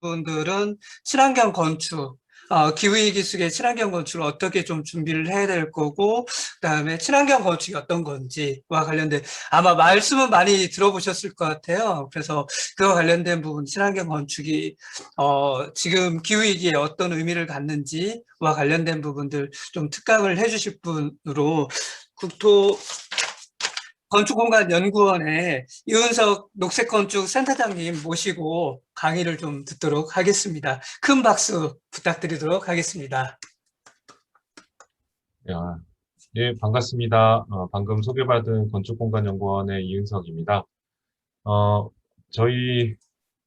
분들은 친환경 건축, 기후위기 속에 친환경 건축을 어떻게 좀 준비를 해야 될 거고, 그다음에 친환경 건축이 어떤 건지와 관련된 아마 말씀은 많이 들어보셨을 것 같아요. 그래서 그와 관련된 부분, 친환경 건축이 지금 기후위기에 어떤 의미를 갖는지와 관련된 부분들 좀 특강을 해주실 분으로 국토 건축공간연구원의 이은석 녹색건축센터장님 모시고 강의를 좀 듣도록 하겠습니다. 큰 박수 부탁드리도록 하겠습니다. 야, 예, 반갑습니다. 방금 소개받은 건축공간연구원의 이은석입니다. 어, 저희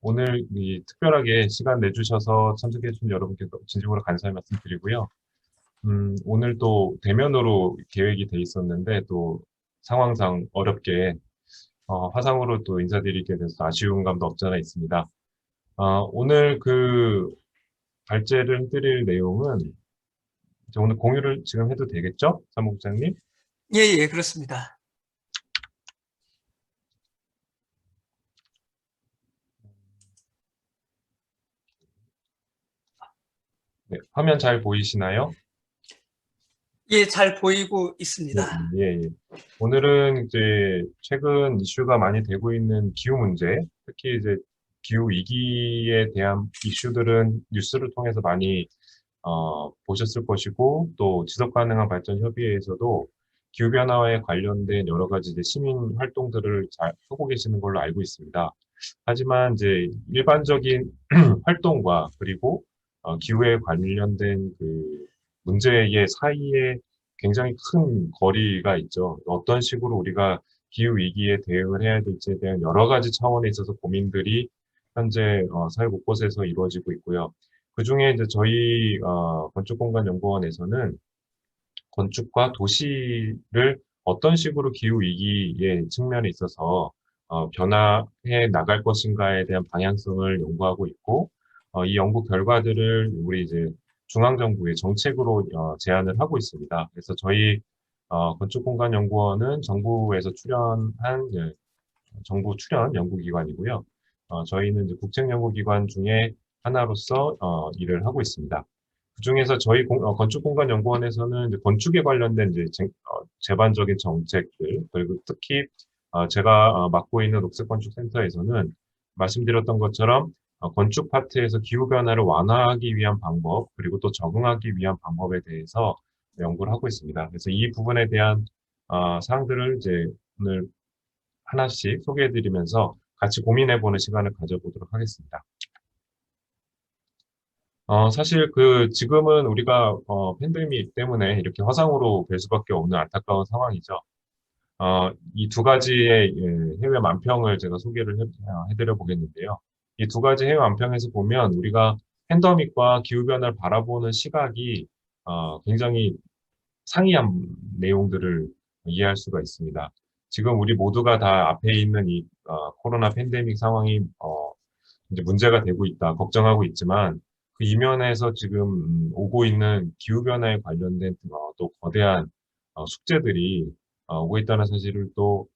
오늘 특별하게 시간 내주셔서 참석해 주신 여러분께 진심으로 감사의 말씀드리고요. 오늘 또 대면으로 계획이 돼 있었는데 또 상황상 어렵게 화상으로 또 인사드리게 돼서 아쉬운 감도 없지 않아 있습니다. 오늘 발제를 해드릴 내용은 오늘 공유를 지금 해도 되겠죠? 사무국장님? 예, 예, 그렇습니다. 네, 화면 잘 보이시나요? 예, 잘 보이고 네, 있습니다. 예, 예. 오늘은 이제 최근 이슈가 많이 되고 있는 기후 문제, 특히 이제 기후 위기에 대한 이슈들은 뉴스를 통해서 많이 보셨을 것이고, 또 지속 가능한 발전 협의회에서도 기후 변화에 관련된 여러 가지 이제 시민 활동들을 잘 하고 계시는 걸로 알고 있습니다. 하지만 이제 일반적인 활동과 그리고 기후에 관련된 그 문제의 사이에 굉장히 큰 거리가 있죠. 어떤 식으로 우리가 기후 위기에 대응을 해야 될지에 대한 여러 가지 차원에 있어서 고민들이 현재 사회 곳곳에서 이루어지고 있고요. 그중에 이제 저희 건축공간연구원에서는 건축과 도시를 어떤 식으로 기후 위기의 측면에 있어서 변화해 나갈 것인가에 대한 방향성을 연구하고 있고, 이 연구 결과들을 우리 이제 중앙정부의 정책으로 제안을 하고 있습니다. 그래서 저희 건축공간연구원은 정부에서 출연한 정부 출연 연구기관이고요. 저희는 이제 국책연구기관 중에 하나로서 일을 하고 있습니다. 그중에서 저희 건축공간연구원에서는 이제 건축에 관련된 이제 제반적인 정책들, 그리고 특히 제가 맡고 있는 녹색건축센터에서는 말씀드렸던 것처럼 건축 파트에서 기후변화를 완화하기 위한 방법, 그리고 또 적응하기 위한 방법에 대해서 연구를 하고 있습니다. 그래서 이 부분에 대한 사항들을 이제 오늘 하나씩 소개해드리면서 같이 고민해보는 시간을 가져보도록 하겠습니다. 사실 지금은 우리가 팬데믹 때문에 이렇게 화상으로 뵐 수밖에 없는 안타까운 상황이죠. 이 두 가지의 해외 만평을 제가 소개를 해드려 보겠는데요. 이 두 가지 해외 만평에서 보면 우리가 팬데믹과 기후변화를 바라보는 시각이 굉장히 상이한 내용들을 이해할 수가 있습니다. 지금 우리 모두가 다 앞에 있는 이 코로나 팬데믹 상황이 이제 문제가 되고 있다, 걱정하고 있지만 그 이면에서 지금 오고 있는 기후변화에 관련된 또 거대한 숙제들이 오고 있다는 사실을 또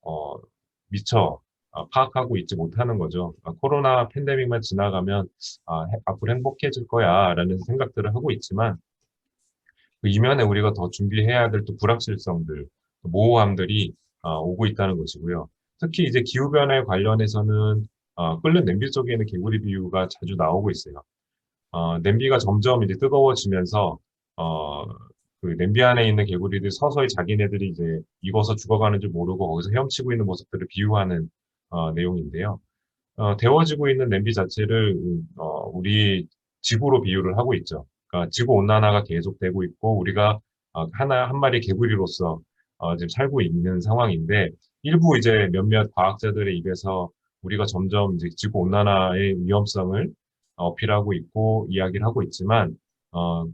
미처 파악하고 있지 못하는 거죠. 코로나 팬데믹만 지나가면 앞으로 행복해질 거야라는 생각들을 하고 있지만 그 이면에 우리가 더 준비해야 될 또 불확실성들, 모호함들이 오고 있다는 것이고요. 특히 이제 기후변화에 관련해서는 끓는 냄비 속에는 개구리 비유가 자주 나오고 있어요. 냄비가 점점 이제 뜨거워지면서 어, 그 냄비 안에 있는 개구리들 서서히 자기네들이 이제 익어서 죽어가는 줄 모르고 거기서 헤엄치고 있는 모습들을 비유하는 내용인데요. 데워지고 있는 냄비 자체를 우리 지구로 비유를 하고 있죠. 그러니까 지구 온난화가 계속되고 있고 우리가 한 마리 개구리로서 지금 살고 있는 상황인데 일부 이제 몇몇 과학자들의 입에서 우리가 점점 이제 지구 온난화의 위험성을 어필하고 있고 이야기를 하고 있지만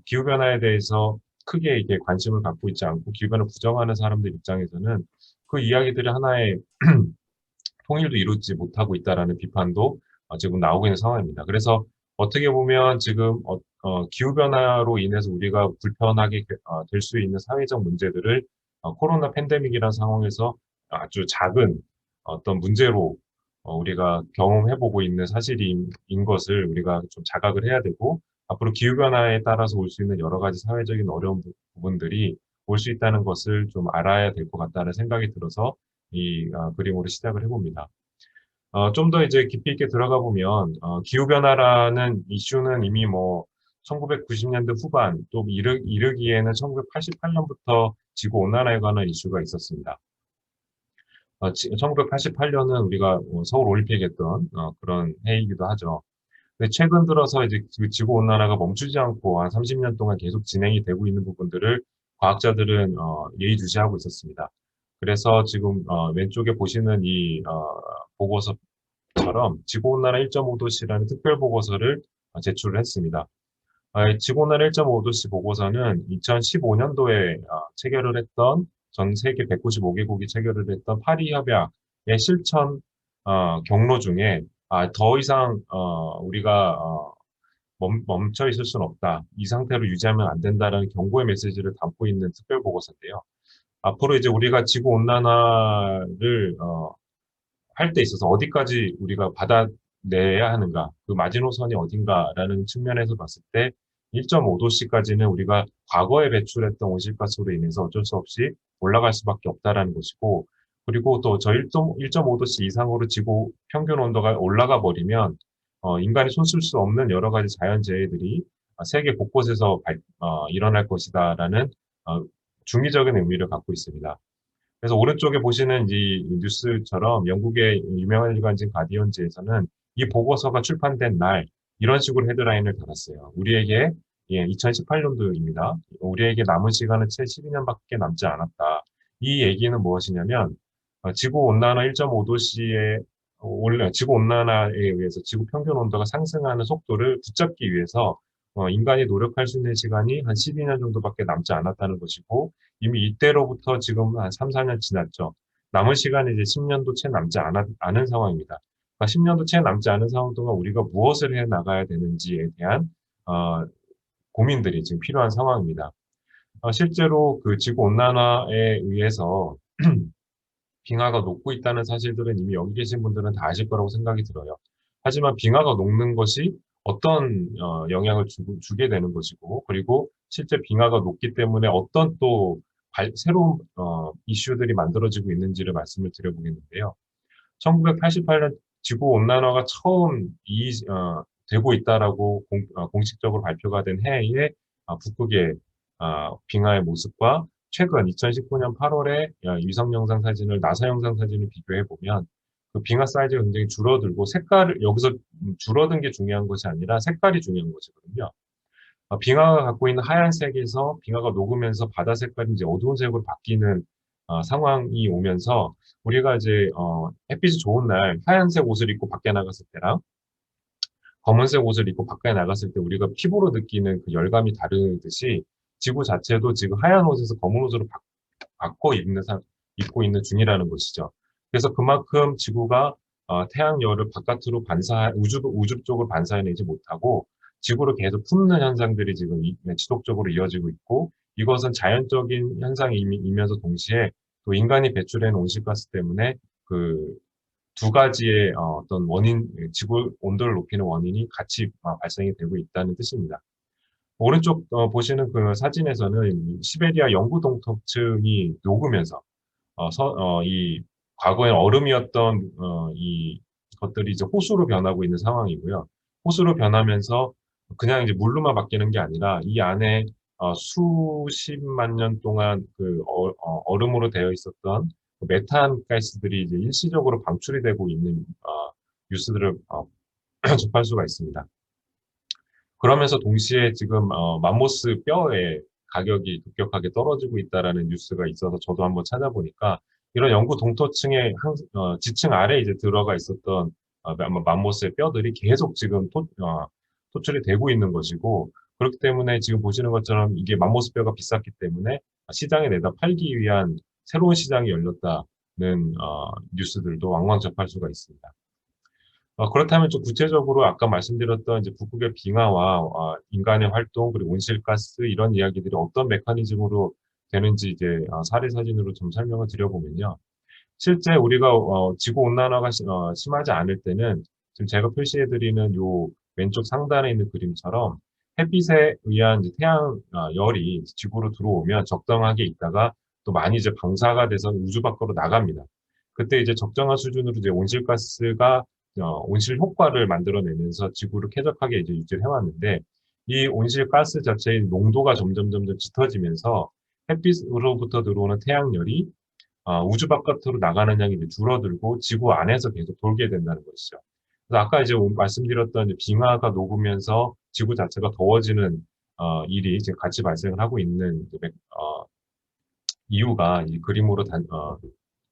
기후 변화에 대해서 크게 이게 관심을 갖고 있지 않고 기후 변화 부정하는 사람들 입장에서는 그 이야기들이 하나의 통일도 이루지 못하고 있다라는 비판도 지금 나오고 있는 상황입니다. 그래서 어떻게 보면 지금 기후변화로 인해서 우리가 불편하게 될 수 있는 사회적 문제들을 코로나 팬데믹이라는 상황에서 아주 작은 어떤 문제로 우리가 경험해보고 있는 사실인 것을 우리가 좀 자각을 해야 되고, 앞으로 기후변화에 따라서 올 수 있는 여러 가지 사회적인 어려운 부분들이 올 수 있다는 것을 좀 알아야 될 것 같다는 생각이 들어서 이 그림으로 시작을 해봅니다. 좀 더 이제 깊이 있게 들어가 보면, 기후변화라는 이슈는 이미 뭐 1990년대 후반 또 이르기에는 1988년부터 지구온난화에 관한 이슈가 있었습니다. 1988년은 우리가 서울 올림픽 했던 그런 해이기도 하죠. 근데 최근 들어서 이제 그 지구 온난화가 멈추지 않고 한 30년 동안 계속 진행이 되고 있는 부분들을 과학자들은 예의주시하고 있었습니다. 그래서 지금 왼쪽에 보시는 이 보고서처럼 지구 온난화 1.5도씨라는 특별 보고서를 제출을 했습니다. 지구 온난화 1.5도씨 보고서는 2015년도에 체결을 했던 전 세계 195개국이 체결을 했던 파리 협약의 실천 경로 중에 더 이상 우리가 멈춰 있을 수는 없다. 이 상태로 유지하면 안 된다라는 경고의 메시지를 담고 있는 특별 보고서인데요. 앞으로 이제 우리가 지구 온난화를 할 때 있어서 어디까지 우리가 받아내야 하는가, 그 마지노선이 어딘가라는 측면에서 봤을 때 1.5도씨까지는 우리가 과거에 배출했던 온실가스로 인해서 어쩔 수 없이 올라갈 수밖에 없다라는 것이고, 그리고 또 저 1.5도씨 이상으로 지구 평균 온도가 올라가 버리면 인간이 손쓸 수 없는 여러 가지 자연재해들이 세계 곳곳에서 일어날 것이다라는 중의적인 의미를 갖고 있습니다. 그래서 오른쪽에 보시는 이 뉴스처럼 영국의 유명한 일간지 가디언지에서는 이 보고서가 출판된 날 이런 식으로 헤드라인을 달았어요. 우리에게 2018년도입니다. 우리에게 남은 시간은 채 12년밖에 남지 않았다. 이 얘기는 무엇이냐면 지구 온난화 1.5도씨의 지구 온난화에 의해서 지구 평균 온도가 상승하는 속도를 붙잡기 위해서 인간이 노력할 수 있는 시간이 한 12년 정도밖에 남지 않았다는 것이고, 이미 이때로부터 지금 한 3, 4년 지났죠. 남은 시간이 이제 10년도 채 남지 않은 상황입니다. 그러니까 10년도 채 남지 않은 상황 동안 우리가 무엇을 해 나가야 되는지에 대한 고민들이 지금 필요한 상황입니다. 실제로 그 지구 온난화에 의해서 빙하가 녹고 있다는 사실들은 이미 여기 계신 분들은 다 아실 거라고 생각이 들어요. 하지만 빙하가 녹는 것이 어떤 영향을 주게 되는 것이고, 그리고 실제 빙하가 녹기 때문에 어떤 또 새로운 이슈들이 만들어지고 있는지를 말씀을 드려보겠는데요. 1988년 지구 온난화가 처음 되고 있다라고 공식적으로 발표가 된 해에 북극의 빙하의 모습과 최근 2019년 8월에 위성 영상 사진을 나사 영상 사진을 비교해 보면 그 빙하 사이즈가 굉장히 줄어들고 색깔을 여기서 줄어든 게 중요한 것이 아니라 색깔이 중요한 것이거든요. 빙하가 갖고 있는 하얀색에서 빙하가 녹으면서 바다 색깔이 이제 어두운 색으로 바뀌는 상황이 오면서 우리가 이제 햇빛이 좋은 날 하얀색 옷을 입고 밖에 나갔을 때랑 검은색 옷을 입고 밖에 나갔을 때 우리가 피부로 느끼는 그 열감이 다르듯이 지구 자체도 지금 하얀 옷에서 검은 옷으로 입고 있는 중이라는 것이죠. 그래서 그만큼 지구가 태양열을 바깥으로 우주 쪽으로 반사해내지 못하고 지구를 계속 품는 현상들이 지금 지속적으로 이어지고 있고, 이것은 자연적인 현상이면서 동시에 또 인간이 배출한 온실가스 때문에 그 두 가지의 어떤 지구 온도를 높이는 원인이 같이 발생이 되고 있다는 뜻입니다. 오른쪽 보시는 그 사진에서는 시베리아 영구 동토층이 녹으면서 이 과거엔 얼음이었던 이 것들이 이제 호수로 변하고 있는 상황이고요. 호수로 변하면서 그냥 이제 물로만 바뀌는 게 아니라 이 안에 수십만 년 동안 그 얼음으로 되어 있었던 그 메탄 가스들이 이제 일시적으로 방출이 되고 있는 뉴스들을 접할 수가 있습니다. 그러면서 동시에 지금 맘모스 뼈의 가격이 급격하게 떨어지고 있다라는 뉴스가 있어서 저도 한번 찾아보니까 이런 영구 동토층의 지층 아래 이제 들어가 있었던 맘모스의 뼈들이 계속 지금 토출이 되고 있는 것이고, 그렇기 때문에 지금 보시는 것처럼 이게 맘모스 뼈가 비쌌기 때문에 시장에 내다 팔기 위한 새로운 시장이 열렸다는 뉴스들도 왕왕 접할 수가 있습니다. 그렇다면 좀 구체적으로 아까 말씀드렸던 이제 북극의 빙하와 인간의 활동 그리고 온실가스 이런 이야기들이 어떤 메커니즘으로 되는지 이제 사례 사진으로 좀 설명을 드려보면요. 실제 우리가 지구 온난화가 심하지 않을 때는 지금 제가 표시해드리는 요 왼쪽 상단에 있는 그림처럼 햇빛에 의한 이제 태양 열이 지구로 들어오면 적당하게 있다가 또 많이 이제 방사가 돼서 우주 밖으로 나갑니다. 그때 이제 적정한 수준으로 이제 온실가스가 온실 효과를 만들어내면서 지구를 쾌적하게 이제 유지를 해왔는데 이 온실가스 자체의 농도가 점점 짙어지면서 햇빛으로부터 들어오는 태양열이 우주 바깥으로 나가는 양이 이제 줄어들고 지구 안에서 계속 돌게 된다는 것이죠. 그래서 아까 이제 말씀드렸던 이제 빙하가 녹으면서 지구 자체가 더워지는 일이 이제 같이 발생을 하고 있는 이유가 이 그림으로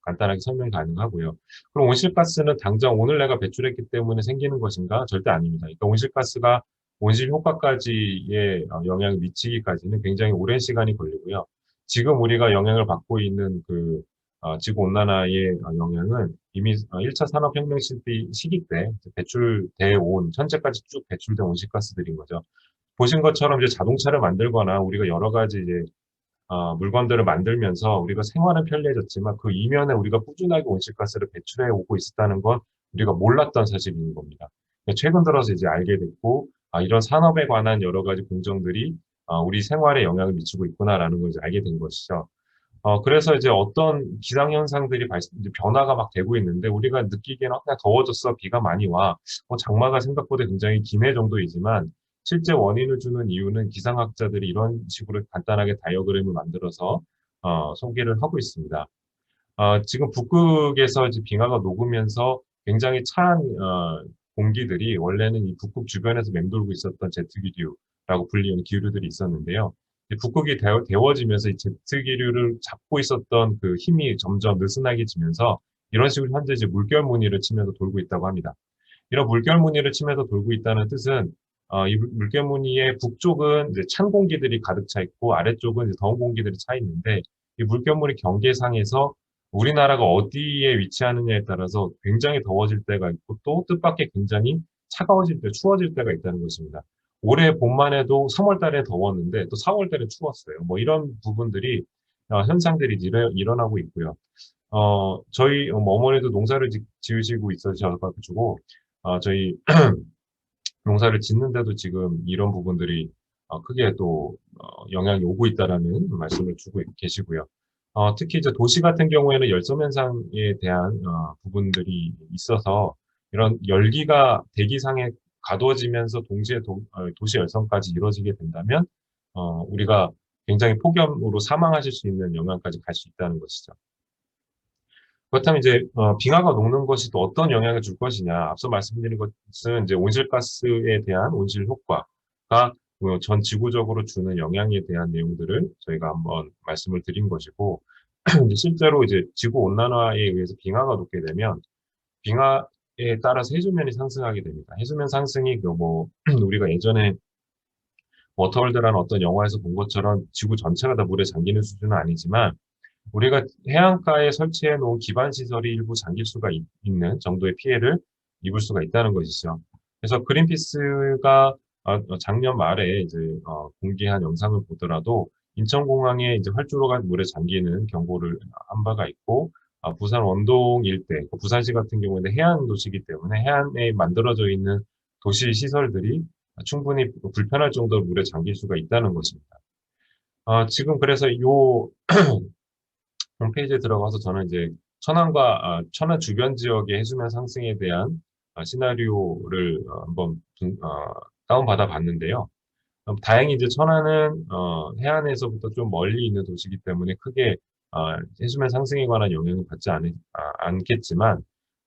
간단하게 설명 가능하고요. 그럼 온실가스는 당장 오늘 내가 배출했기 때문에 생기는 것인가? 절대 아닙니다. 그러니까 온실가스가 온실 효과까지의 영향을 미치기까지는 굉장히 오랜 시간이 걸리고요. 지금 우리가 영향을 받고 있는 그 지구 온난화의 영향은 이미 1차 산업혁명 시기 때 배출돼 온, 현재까지 쭉 배출된 온실가스들인 거죠. 보신 것처럼 이제 자동차를 만들거나 우리가 여러 가지 이제 물건들을 만들면서 우리가 생활은 편리해졌지만 그 이면에 우리가 꾸준하게 온실가스를 배출해 오고 있었다는 건 우리가 몰랐던 사실인 겁니다. 최근 들어서 이제 알게 됐고, 이런 산업에 관한 여러 가지 공정들이 우리 생활에 영향을 미치고 있구나라는 걸 이제 알게 된 것이죠. 그래서 이제 어떤 기상현상들이 이제 변화가 막 되고 있는데 우리가 느끼기에는 그냥 더워졌어, 비가 많이 와, 장마가 생각보다 굉장히 기매 정도이지만 실제 원인을 주는 이유는 기상학자들이 이런 식으로 간단하게 다이어그램을 만들어서 소개를 하고 있습니다. 지금 북극에서 이제 빙하가 녹으면서 굉장히 차한 공기들이 원래는 이 북극 주변에서 맴돌고 있었던 제트기류라고 불리는 기류들이 있었는데요. 북극이 데워지면서 이 제트기류를 잡고 있었던 그 힘이 점점 느슨하게지면서 이런 식으로 현재 이제 물결 무늬를 치면서 돌고 있다고 합니다. 이런 물결 무늬를 치면서 돌고 있다는 뜻은 이 물결 무늬의 북쪽은 이제 찬 공기들이 가득 차 있고 아래쪽은 이제 더운 공기들이 차 있는데 이 물결 무늬 경계상에서 우리나라가 어디에 위치하느냐에 따라서 굉장히 더워질 때가 있고 또 뜻밖의 굉장히 차가워질 때, 추워질 때가 있다는 것입니다. 올해 봄만 해도 3월 달에 더웠는데 또 4월 달에 추웠어요. 뭐 이런 부분들이 현상들이 일어나고 있고요. 저희 어머니도 농사를 지으시고 있으셔가지고 저희 농사를 짓는데도 지금 이런 부분들이 크게 또 영향이 오고 있다라는 말씀을 주고 계시고요. 특히 이제 도시 같은 경우에는 열섬 현상에 대한 부분들이 있어서 이런 열기가 대기상에 가두어지면서 동시에 도시 열섬까지 이루어지게 된다면 우리가 굉장히 폭염으로 사망하실 수 있는 영향까지 갈 수 있다는 것이죠. 그렇다면 이제 빙하가 녹는 것이 또 어떤 영향을 줄 것이냐. 앞서 말씀드린 것은 이제 온실가스에 대한 온실 효과가 전 지구적으로 주는 영향에 대한 내용들을 저희가 한번 말씀을 드린 것이고 실제로 이제 지구 온난화에 의해서 빙하가 녹게 되면 빙하에 따라서 해수면이 상승하게 됩니다. 해수면 상승이 우리가 예전에 워터월드라는 어떤 영화에서 본 것처럼 지구 전체가 다 물에 잠기는 수준은 아니지만 우리가 해안가에 설치해 놓은 기반 시설이 일부 잠길 수가 있는 정도의 피해를 입을 수가 있다는 것이죠. 그래서 그린피스가 작년 말에 이제 공개한 영상을 보더라도 인천공항에 이제 활주로가 물에 잠기는 경고를 한 바가 있고 부산 원동 일대, 부산시 같은 경우에는 해안 도시이기 때문에 해안에 만들어져 있는 도시 시설들이 충분히 불편할 정도로 물에 잠길 수가 있다는 것입니다. 지금 그래서 요 홈페이지에 들어가서 저는 이제 천안 주변 지역의 해수면 상승에 대한 시나리오를 한번 다운받아 봤는데요. 다행히 이제 천안은 해안에서부터 좀 멀리 있는 도시이기 때문에 크게 해수면 상승에 관한 영향을 받지 않겠지만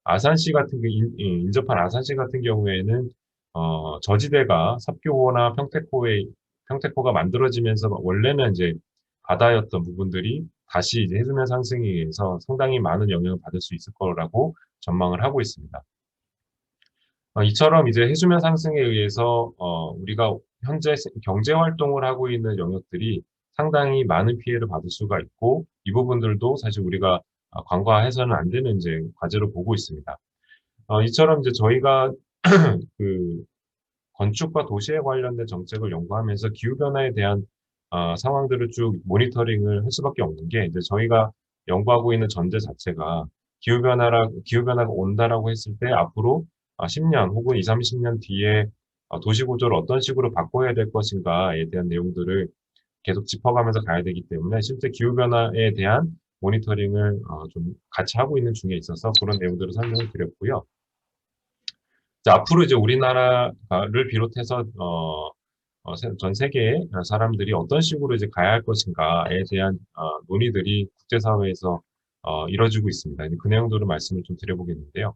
아산시 같은 인접한 아산시 같은 경우에는 저지대가 삽교호나 평택호가 만들어지면서 원래는 이제 바다였던 부분들이 다시 이제 해수면 상승에 의해서 상당히 많은 영향을 받을 수 있을 거라고 전망을 하고 있습니다. 이처럼 이제 해수면 상승에 의해서 우리가 현재 경제 활동을 하고 있는 영역들이 상당히 많은 피해를 받을 수가 있고 이 부분들도 사실 우리가 간과해서는 안 되는 이제 과제로 보고 있습니다. 이처럼 이제 저희가 그 건축과 도시에 관련된 정책을 연구하면서 기후변화에 대한 상황들을 쭉 모니터링을 할 수밖에 없는 게 이제 저희가 연구하고 있는 전제 자체가 기후변화가 온다라고 했을 때 앞으로 10년 혹은 20, 30년 뒤에 도시구조를 어떤 식으로 바꿔야 될 것인가에 대한 내용들을 계속 짚어가면서 가야 되기 때문에 실제 기후변화에 대한 모니터링을 좀 같이 하고 있는 중에 있어서 그런 내용들을 설명을 드렸고요. 자, 앞으로 이제 우리나라를 비롯해서 전 세계의 사람들이 어떤 식으로 이제 가야 할 것인가에 대한 논의들이 국제사회에서 이뤄지고 있습니다. 그 내용들을 말씀을 좀 드려보겠는데요.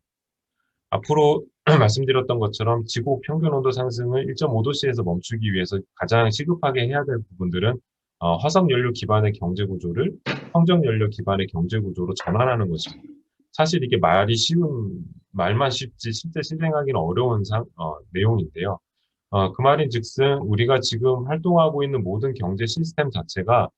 앞으로 말씀드렸던 것처럼 지구 평균 온도 상승을 1.5도씨에서 멈추기 위해서 가장 시급하게 해야 될 부분들은 화석 연료 기반의 경제 구조를 청정 연료 기반의 경제 구조로 전환하는 것입니다. 사실 이게 말만 쉽지 실제 실행하기는 어려운 내용인데요. 그 말인즉슨 우리가 지금 활동하고 있는 모든 경제 시스템 자체가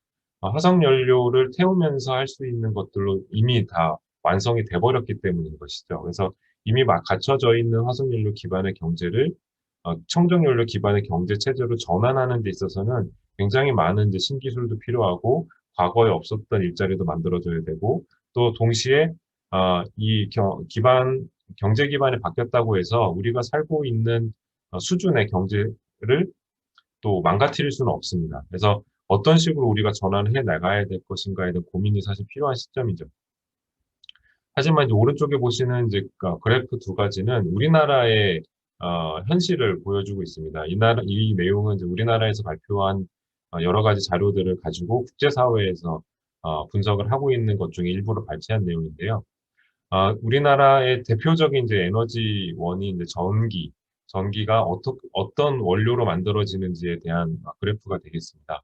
화석 연료를 태우면서 할 수 있는 것들로 이미 다 완성이 돼버렸기 때문인 것이죠. 그래서 이미 막 갖춰져 있는 화석연료 기반의 경제를 청정연료 기반의 경제 체제로 전환하는 데 있어서는 굉장히 많은 이제 신기술도 필요하고 과거에 없었던 일자리도 만들어져야 되고 또 동시에 이 경제 기반이 바뀌었다고 해서 우리가 살고 있는 수준의 경제를 또 망가뜨릴 수는 없습니다. 그래서 어떤 식으로 우리가 전환을 해 나가야 될 것인가에 대한 고민이 사실 필요한 시점이죠. 하지만 이제 오른쪽에 보시는 이제 그래프 두 가지는 우리나라의 현실을 보여주고 있습니다. 이 내용은 이제 우리나라에서 발표한 여러 가지 자료들을 가지고 국제사회에서 분석을 하고 있는 것 중에 일부를 발췌한 내용인데요. 우리나라의 대표적인 이제 에너지원이 이제 전기가 어떤 원료로 만들어지는지에 대한 그래프가 되겠습니다.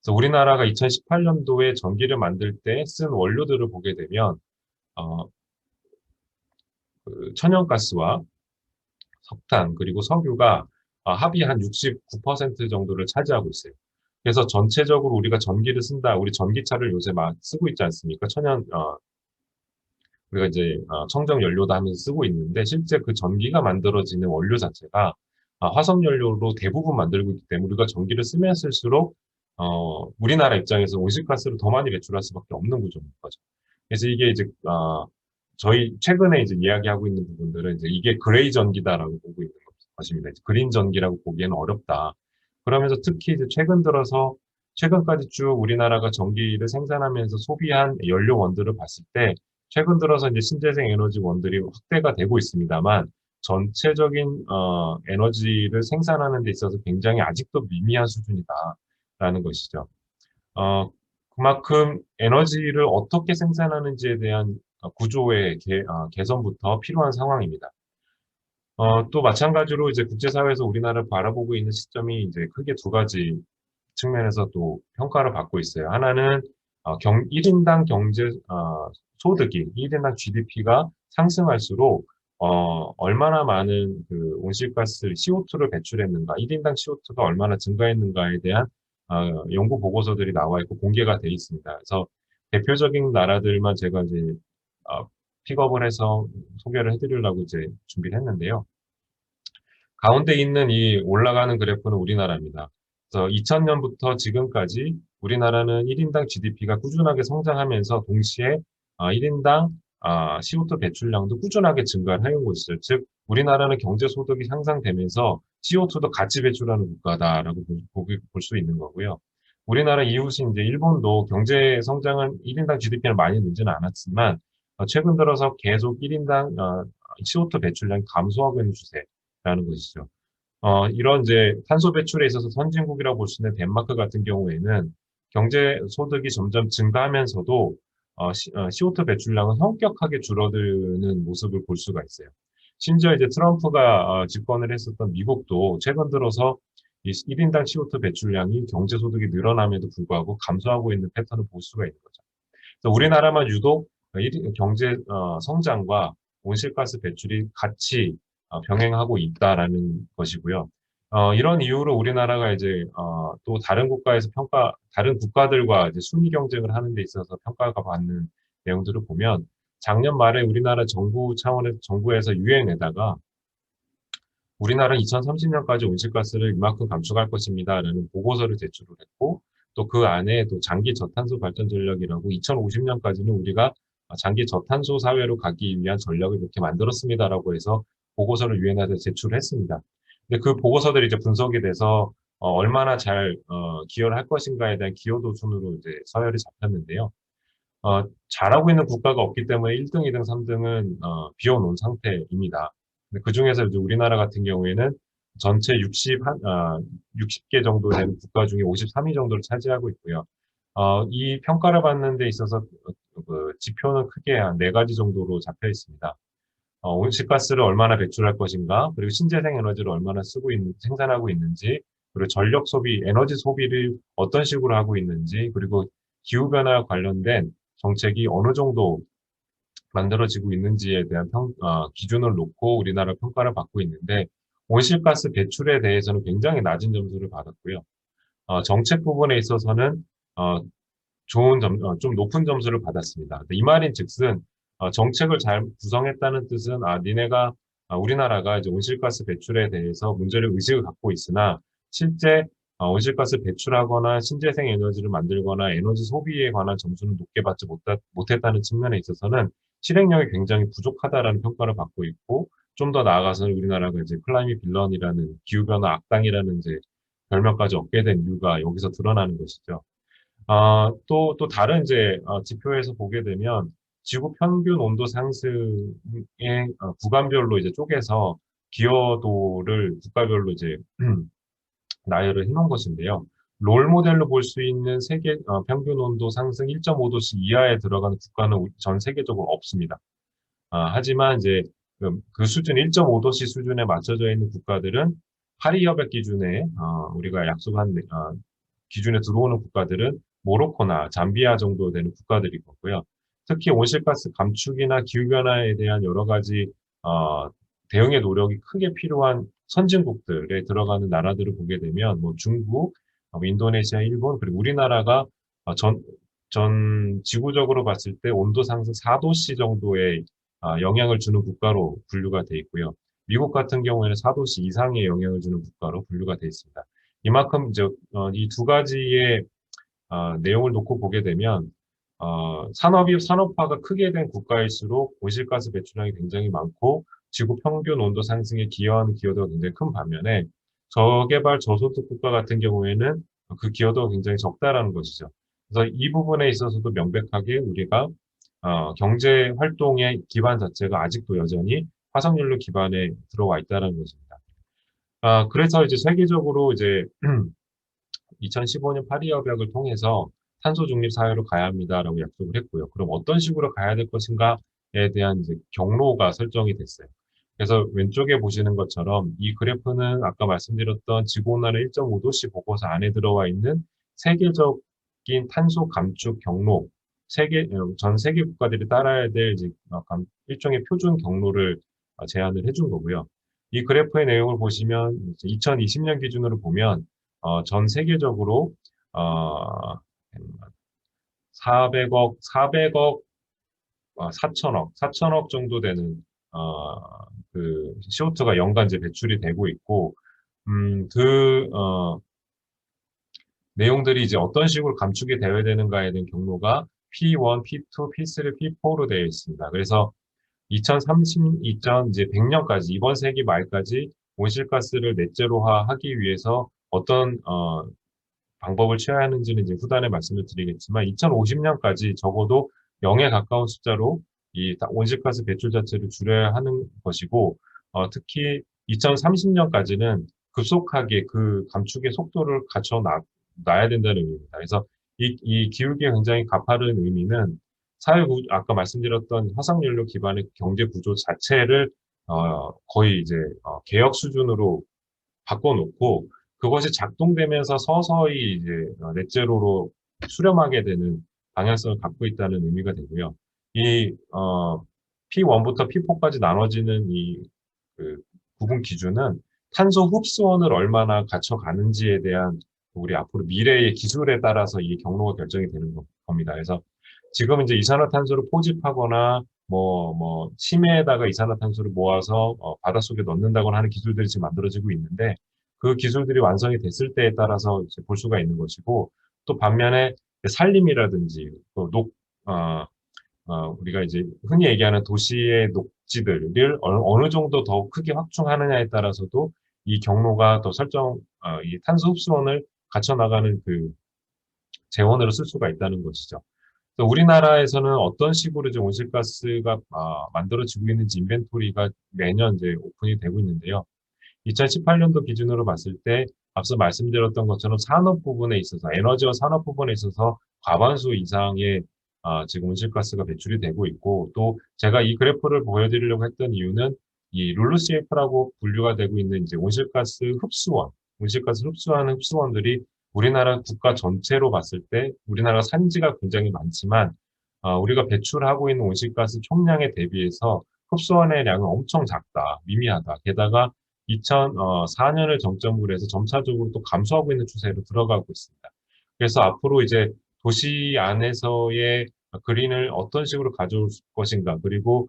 그래서 우리나라가 2018년도에 전기를 만들 때 쓴 원료들을 보게 되면 그 천연가스와 석탄 그리고 석유가 합이 한 69% 정도를 차지하고 있어요. 그래서 전체적으로 우리가 전기를 쓴다, 우리 전기차를 요새 막 쓰고 있지 않습니까? 우리가 이제 청정 연료도 하면서 쓰고 있는데 실제 그 전기가 만들어지는 원료 자체가 화석 연료로 대부분 만들고 있기 때문에 우리가 전기를 쓰면 쓸수록 우리나라 입장에서 온실가스를 더 많이 배출할 수밖에 없는 구조인 거죠. 그래서 이게 이제 저희 최근에 이제 이야기하고 있는 부분들은 이제 이게 그레이 전기다라고 보고 있는 것입니다. 이제 그린 전기라고 보기에는 어렵다. 그러면서 특히 이제 최근까지 쭉 우리나라가 전기를 생산하면서 소비한 연료원들을 봤을 때 최근 들어서 이제 신재생 에너지원들이 확대가 되고 있습니다만 전체적인 에너지를 생산하는 데 있어서 굉장히 아직도 미미한 수준이다라는 것이죠. 그만큼 에너지를 어떻게 생산하는지에 대한 구조의 개선부터 필요한 상황입니다. 또 마찬가지로 이제 국제사회에서 우리나라를 바라보고 있는 시점이 이제 크게 두 가지 측면에서 또 평가를 받고 있어요. 하나는 1인당 소득이, 1인당 GDP가 상승할수록 얼마나 많은 그 온실가스 CO2를 배출했는가, 1인당 CO2가 얼마나 증가했는가에 대한 연구 보고서들이 나와 있고 공개가 돼 있습니다. 그래서 대표적인 나라들만 제가 이제 픽업을 해서 소개를 해드리려고 이제 준비를 했는데요. 가운데 있는 이 올라가는 그래프는 우리나라입니다. 그래서 2000년부터 지금까지 우리나라는 1인당 GDP가 꾸준하게 성장하면서 동시에 1인당 CO2 배출량도 꾸준하게 증가를 해온 것이죠. 즉 우리나라는 경제소득이 향상되면서 CO2도 같이 배출하는 국가다라고 볼 수 있는 거고요. 우리나라 이웃인 이제 일본도 경제 성장은 1인당 GDP는 많이 늘지는 않았지만 최근 들어서 계속 1인당 CO2 배출량이 감소하고 있는 추세라는 것이죠. 이런 이제 탄소 배출에 있어서 선진국이라고 볼 수 있는 덴마크 같은 경우에는 경제 소득이 점점 증가하면서도 CO2 배출량은 현격하게 줄어드는 모습을 볼 수가 있어요. 심지어 이제 트럼프가 집권을 했었던 미국도 최근 들어서 이 1인당 CO2 배출량이 경제 소득이 늘어남에도 불구하고 감소하고 있는 패턴을 볼 수가 있는 거죠. 그래서 우리나라만 유독 경제 성장과 온실가스 배출이 같이 병행하고 있다라는 것이고요. 이런 이유로 우리나라가 이제 또 다른 국가들과 이제 순위 경쟁을 하는 데 있어서 평가가 받는 내용들을 보면 작년 말에 우리나라 정부에서 유엔에다가 우리나라는 2030년까지 온실가스를 이만큼 감축할 것입니다라는 보고서를 제출을 했고 또 그 안에 또 장기 저탄소 발전 전략이라고 2050년까지는 우리가 장기 저탄소 사회로 가기 위한 전략을 이렇게 만들었습니다라고 해서 보고서를 유엔한테 제출을 했습니다. 근데 그 보고서들이 이제 분석이 돼서 얼마나 잘 기여를 할 것인가에 대한 기여도 순으로 이제 서열이 잡혔는데요. 잘하고 있는 국가가 없기 때문에 1등, 2등, 3등은 비워놓은 상태입니다. 근데 그중에서 이제 우리나라 같은 경우에는 전체 60개 정도 되는 국가 중에 53위 정도를 차지하고 있고요. 이 평가를 받는 데 있어서 그 지표는 크게 한 네 가지 정도로 잡혀 있습니다. 온실가스를 얼마나 배출할 것인가, 그리고 신재생 에너지를 얼마나 생산하고 있는지, 그리고 전력 소비, 에너지 소비를 어떤 식으로 하고 있는지, 그리고 기후변화와 관련된 정책이 어느 정도 만들어지고 있는지에 대한 기준을 놓고 우리나라 평가를 받고 있는데, 온실가스 배출에 대해서는 굉장히 낮은 점수를 받았고요. 정책 부분에 있어서는 어, 좀 높은 점수를 받았습니다. 이 말인 즉슨 정책을 잘 구성했다는 뜻은 우리나라가 이제 온실가스 배출에 대해서 문제를 의식을 갖고 있으나 실제 온실가스 배출하거나 신재생 에너지를 만들거나 에너지 소비에 관한 점수는 높게 받지 못했다는 측면에 있어서는 실행력이 굉장히 부족하다라는 평가를 받고 있고 좀 더 나아가서는 우리나라가 이제 클라이밋 빌런이라는 기후변화 악당이라는 이제 별명까지 얻게 된 이유가 여기서 드러나는 것이죠. 또 다른 이제 지표에서 보게 되면 지구 평균 온도 상승의 구간별로 이제 쪼개서 기여도를 국가별로 이제 나열을 해놓은 것인데요. 롤 모델로 볼 수 있는 세계 평균 온도 상승 1.5도씨 이하에 들어가는 국가는 전 세계적으로 없습니다. 하지만 이제 그 수준 1.5도씨 수준에 맞춰져 있는 국가들은 파리 협약 기준에 우리가 약속한 기준에 들어오는 국가들은 모로코나 잠비아 정도 되는 국가들이고요. 특히 온실가스 감축이나 기후변화에 대한 여러 가지 대응의 노력이 크게 필요한 선진국들에 들어가는 나라들을 보게 되면 뭐 중국, 인도네시아, 일본 그리고 우리나라가 전 지구적으로 봤을 때 온도 상승 4도씨 정도의 영향을 주는 국가로 분류가 돼 있고요. 미국 같은 경우에는 4도씨 이상의 영향을 주는 국가로 분류가 돼 있습니다. 이만큼 이제 이 두 가지의 내용을 놓고 보게 되면 산업화가 크게 된 국가일수록 온실가스 배출량이 굉장히 많고 지구 평균 온도 상승에 기여하는 기여도가 굉장히 큰 반면에 저개발 저소득 국가 같은 경우에는 그 기여도가 굉장히 적다라는 것이죠. 그래서 이 부분에 있어서도 명백하게 우리가 경제 활동의 기반 자체가 아직도 여전히 화석연료 기반에 들어와 있다는 것입니다. 그래서 이제 세계적으로 이제 2015년 파리 협약을 통해서 탄소 중립 사회로 가야 합니다라고 약속을 했고요. 그럼 어떤 식으로 가야 될 것인가에 대한 이제 경로가 설정이 됐어요. 그래서 왼쪽에 보시는 것처럼 이 그래프는 아까 말씀드렸던 지구온난화 1.5도씨 보고서 안에 들어와 있는 세계적인 탄소 감축 경로, 전 세계 국가들이 따라야 될 이제 일종의 표준 경로를 제안을 해준 거고요. 이 그래프의 내용을 보시면 2020년 기준으로 보면 전 세계적으로 400억, 4천억 정도 되는 그 CO2가 연간 이제 배출이 되고 있고 내용들이 이제 어떤 식으로 감축이 되어야 되는가에 대한 경로가 P1, P2, P3, P4로 되어 있습니다. 그래서 2100년까지 이번 세기 말까지 온실가스를 넷제로화하기 위해서 어떤 방법을 취해야 하는지는 이제 후단에 말씀을 드리겠지만 2050년까지 적어도 0에 가까운 숫자로 이 온실가스 배출 자체를 줄여야 하는 것이고 특히 2030년까지는 급속하게 그 감축의 속도를 놔야 된다는 의미입니다. 그래서 이 기울기에 굉장히 가파른 의미는 아까 말씀드렸던 화석연료 기반의 경제 구조 자체를 거의 이제 개혁 수준으로 바꿔놓고 그것이 작동되면서 서서히 이제 넷제로로 수렴하게 되는 방향성을 갖고 있다는 의미가 되고요. 이 P1부터 P4까지 나눠지는 그 구분 기준은 탄소 흡수원을 얼마나 갖춰가는지에 대한 우리 앞으로 미래의 기술에 따라서 이 경로가 결정이 되는 겁니다. 그래서 지금 이제 이산화탄소를 포집하거나 심해에다가 이산화탄소를 모아서 바닷속에 넣는다거나 하는 기술들이 지금 만들어지고 있는데 그 기술들이 완성이 됐을 때에 따라서 이제 볼 수가 있는 것이고 또 반면에 산림이라든지 우리가 이제 흔히 얘기하는 도시의 녹지들을 어느 정도 더 크게 확충하느냐에 따라서도 이 경로가 더 이 탄소 흡수원을 갖춰 나가는 그 재원으로 쓸 수가 있다는 것이죠. 그래서 우리나라에서는 어떤 식으로 이제 온실가스가 만들어지고 있는지 인벤토리가 매년 이제 오픈이 되고 있는데요. 2018년도 기준으로 봤을 때 앞서 말씀드렸던 것처럼 산업 부분에 있어서 에너지와 산업 부분에 있어서 과반수 이상의 지금 온실가스가 배출이 되고 있고 또 제가 이 그래프를 보여드리려고 했던 이유는 이 룰루CF라고 분류가 되고 있는 이제 온실가스 흡수하는 흡수원들이 우리나라 국가 전체로 봤을 때 우리나라 산지가 굉장히 많지만 우리가 배출하고 있는 온실가스 총량에 대비해서 흡수원의 양은 엄청 작다, 미미하다. 게다가 2004년을 정점으로 해서 점차적으로 또 감소하고 있는 추세로 들어가고 있습니다. 그래서 앞으로 이제 도시 안에서의 그린을 어떤 식으로 가져올 것인가, 그리고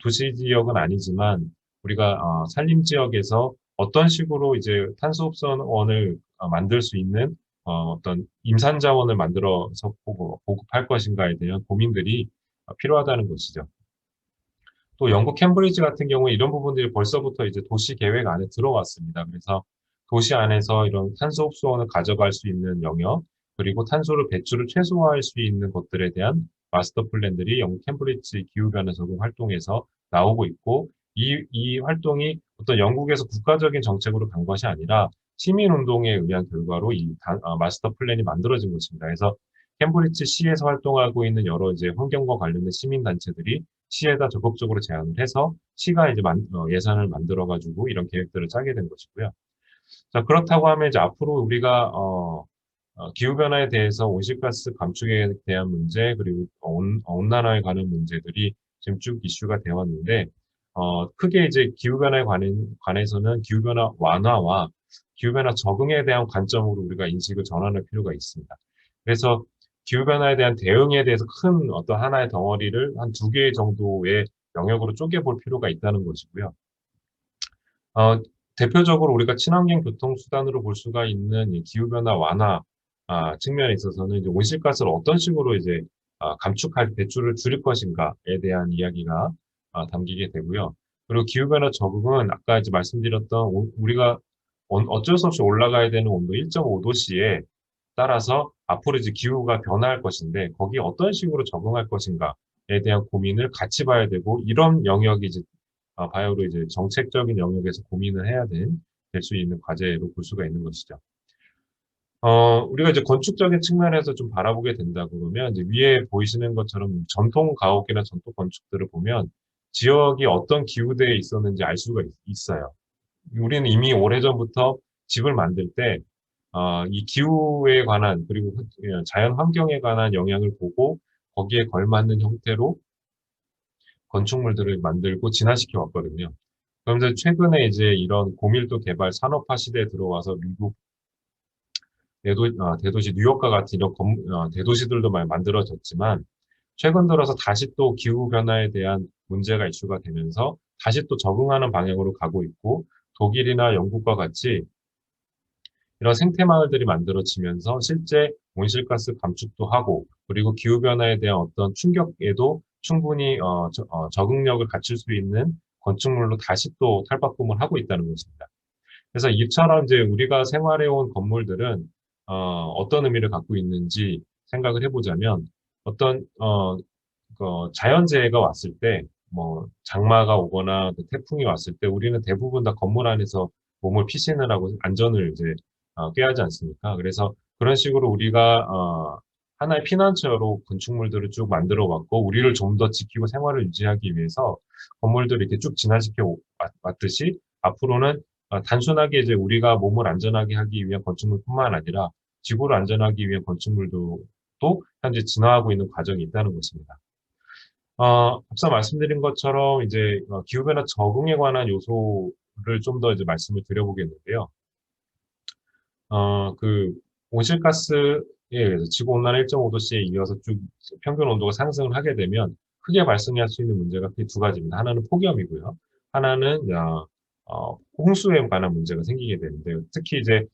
도시 지역은 아니지만 우리가 산림 지역에서 어떤 식으로 이제 탄소 흡수원을 만들 수 있는 어떤 임산 자원을 만들어서 보급할 것인가에 대한 고민들이 필요하다는 것이죠. 또 영국 캠브리지 같은 경우에 이런 부분들이 벌써부터 이제 도시 계획 안에 들어왔습니다. 그래서 도시 안에서 이런 탄소 흡수원을 가져갈 수 있는 영역, 그리고 탄소를 배출을 최소화할 수 있는 것들에 대한 마스터 플랜들이 영국 캠브리지 기후변화 적응 활동에서 나오고 있고, 이 활동이 어떤 영국에서 국가적인 정책으로 간 것이 아니라 시민운동에 의한 결과로 마스터 플랜이 만들어진 것입니다. 그래서 캠브리지 시에서 활동하고 있는 여러 이제 환경과 관련된 시민단체들이 시에다 적극적으로 제안을 해서 시가 이제 예산을 만들어가지고 이런 계획들을 짜게 된 것이고요. 자, 그렇다고 하면 이제 앞으로 우리가 기후변화에 대해서 온실가스 감축에 대한 문제, 그리고 온난화에 관한 문제들이 지금 쭉 이슈가 되어 왔는데, 크게 이제 기후변화에 관해서는 기후변화 완화와 기후변화 적응에 대한 관점으로 우리가 인식을 전환할 필요가 있습니다. 그래서 기후변화에 대한 대응에 대해서 큰 어떤 하나의 덩어리를 한 두 개 정도의 영역으로 쪼개볼 필요가 있다는 것이고요. 대표적으로 우리가 친환경 교통수단으로 볼 수가 있는 이 기후변화 완화 측면에 있어서는 이제 온실가스를 어떤 식으로 이제 감축할 배출을 줄일 것인가에 대한 이야기가 담기게 되고요. 그리고 기후변화 적응은 아까 이제 말씀드렸던 우리가 어쩔 수 없이 올라가야 되는 온도 1.5도씨에 따라서 앞으로 이제 기후가 변화할 것인데 거기에 어떤 식으로 적응할 것인가에 대한 고민을 같이 봐야 되고 이런 영역이 이제 바이오로 이제 정책적인 영역에서 고민을 해야 될 수 있는 과제로 볼 수가 있는 것이죠. 우리가 이제 건축적인 측면에서 좀 바라보게 된다 그러면 이제 위에 보이시는 것처럼 전통 가옥이나 전통 건축들을 보면 지역이 어떤 기후대에 있었는지 알 수가 있어요. 우리는 이미 오래전부터 집을 만들 때 이 기후에 관한 그리고 자연 환경에 관한 영향을 보고 거기에 걸맞는 형태로 건축물들을 만들고 진화시켜 왔거든요. 그런데 최근에 이제 이런 고밀도 개발 산업화 시대에 들어와서 미국 대도시 뉴욕과 같은 이런 대도시들도 많이 만들어졌지만 최근 들어서 다시 또 기후변화에 대한 문제가 이슈가 되면서 다시 또 적응하는 방향으로 가고 있고 독일이나 영국과 같이 이런 생태마을들이 만들어지면서 실제 온실가스 감축도 하고 그리고 기후변화에 대한 어떤 충격에도 충분히 적응력을 갖출 수 있는 건축물로 다시 또 탈바꿈을 하고 있다는 것입니다. 그래서 이처럼 이제 우리가 생활해온 건물들은 어떤 의미를 갖고 있는지 생각을 해보자면 어떤 자연재해가 왔을 때 뭐 장마가 오거나 태풍이 왔을 때 우리는 대부분 다 건물 안에서 몸을 피신을 하고 안전을 이제 꾀하지 않습니까? 그래서 그런 식으로 우리가 하나의 피난처로 건축물들을 쭉 만들어 왔고 우리를 좀 더 지키고 생활을 유지하기 위해서 건물들을 이렇게 쭉 진화시켜 왔듯이 앞으로는 단순하게 이제 우리가 몸을 안전하게 하기 위한 건축물뿐만 아니라 지구를 안전하기 위한 건축물도 또 현재 진화하고 있는 과정이 있다는 것입니다. 앞서 말씀드린 것처럼 이제 기후변화 적응에 관한 요소를 좀 더 이제 말씀을 드려보겠는데요. 그 온실가스에 의해서 지구온난화 1.5도씨에 이어서 쭉 평균 온도가 상승을 하게 되면 크게 발생할 수 있는 문제가 크게 두 가지입니다. 하나는 폭염이고요. 하나는 홍수에 관한 문제가 생기게 되는데요. 특히 이제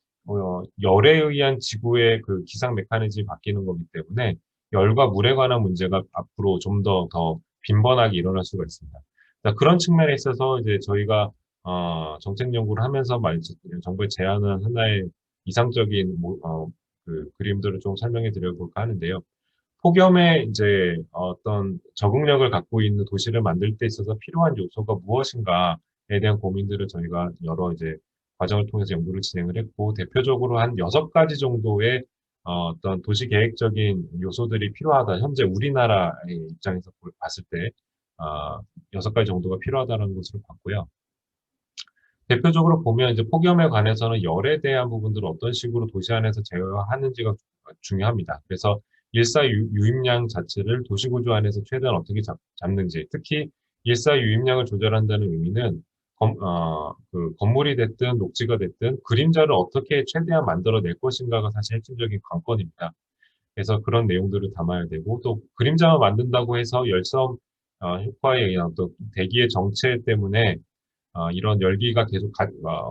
열에 의한 지구의 그 기상 메커니즘이 바뀌는 거기 때문에 열과 물에 관한 문제가 앞으로 좀 더 빈번하게 일어날 수가 있습니다. 그런 측면에 있어서 이제 저희가 정책 연구를 하면서 정부에 제안한 하나의 이상적인 그 그림들을 좀 설명해 드려볼까 하는데요. 폭염에 이제 어떤 적응력을 갖고 있는 도시를 만들 때 있어서 필요한 요소가 무엇인가에 대한 고민들을 저희가 여러 이제 과정을 통해서 연구를 진행을 했고, 대표적으로 한 6가지 정도의 어떤 도시 계획적인 요소들이 필요하다. 현재 우리나라의 입장에서 봤을 때, 6가지 정도가 필요하다는 것으로 봤고요. 대표적으로 보면 이제 폭염에 관해서는 열에 대한 부분들을 어떤 식으로 도시 안에서 제어하는지가 중요합니다. 그래서 일사 유입량 자체를 도시 구조 안에서 최대한 어떻게 잡는지, 특히 일사 유입량을 조절한다는 의미는 그 건물이 됐든 녹지가 됐든 그림자를 어떻게 최대한 만들어낼 것인가가 사실 핵심적인 관건입니다. 그래서 그런 내용들을 담아야 되고, 또 그림자만 만든다고 해서 열섬 효과에 의한 어떤 대기의 정체 때문에 이런 열기가 계속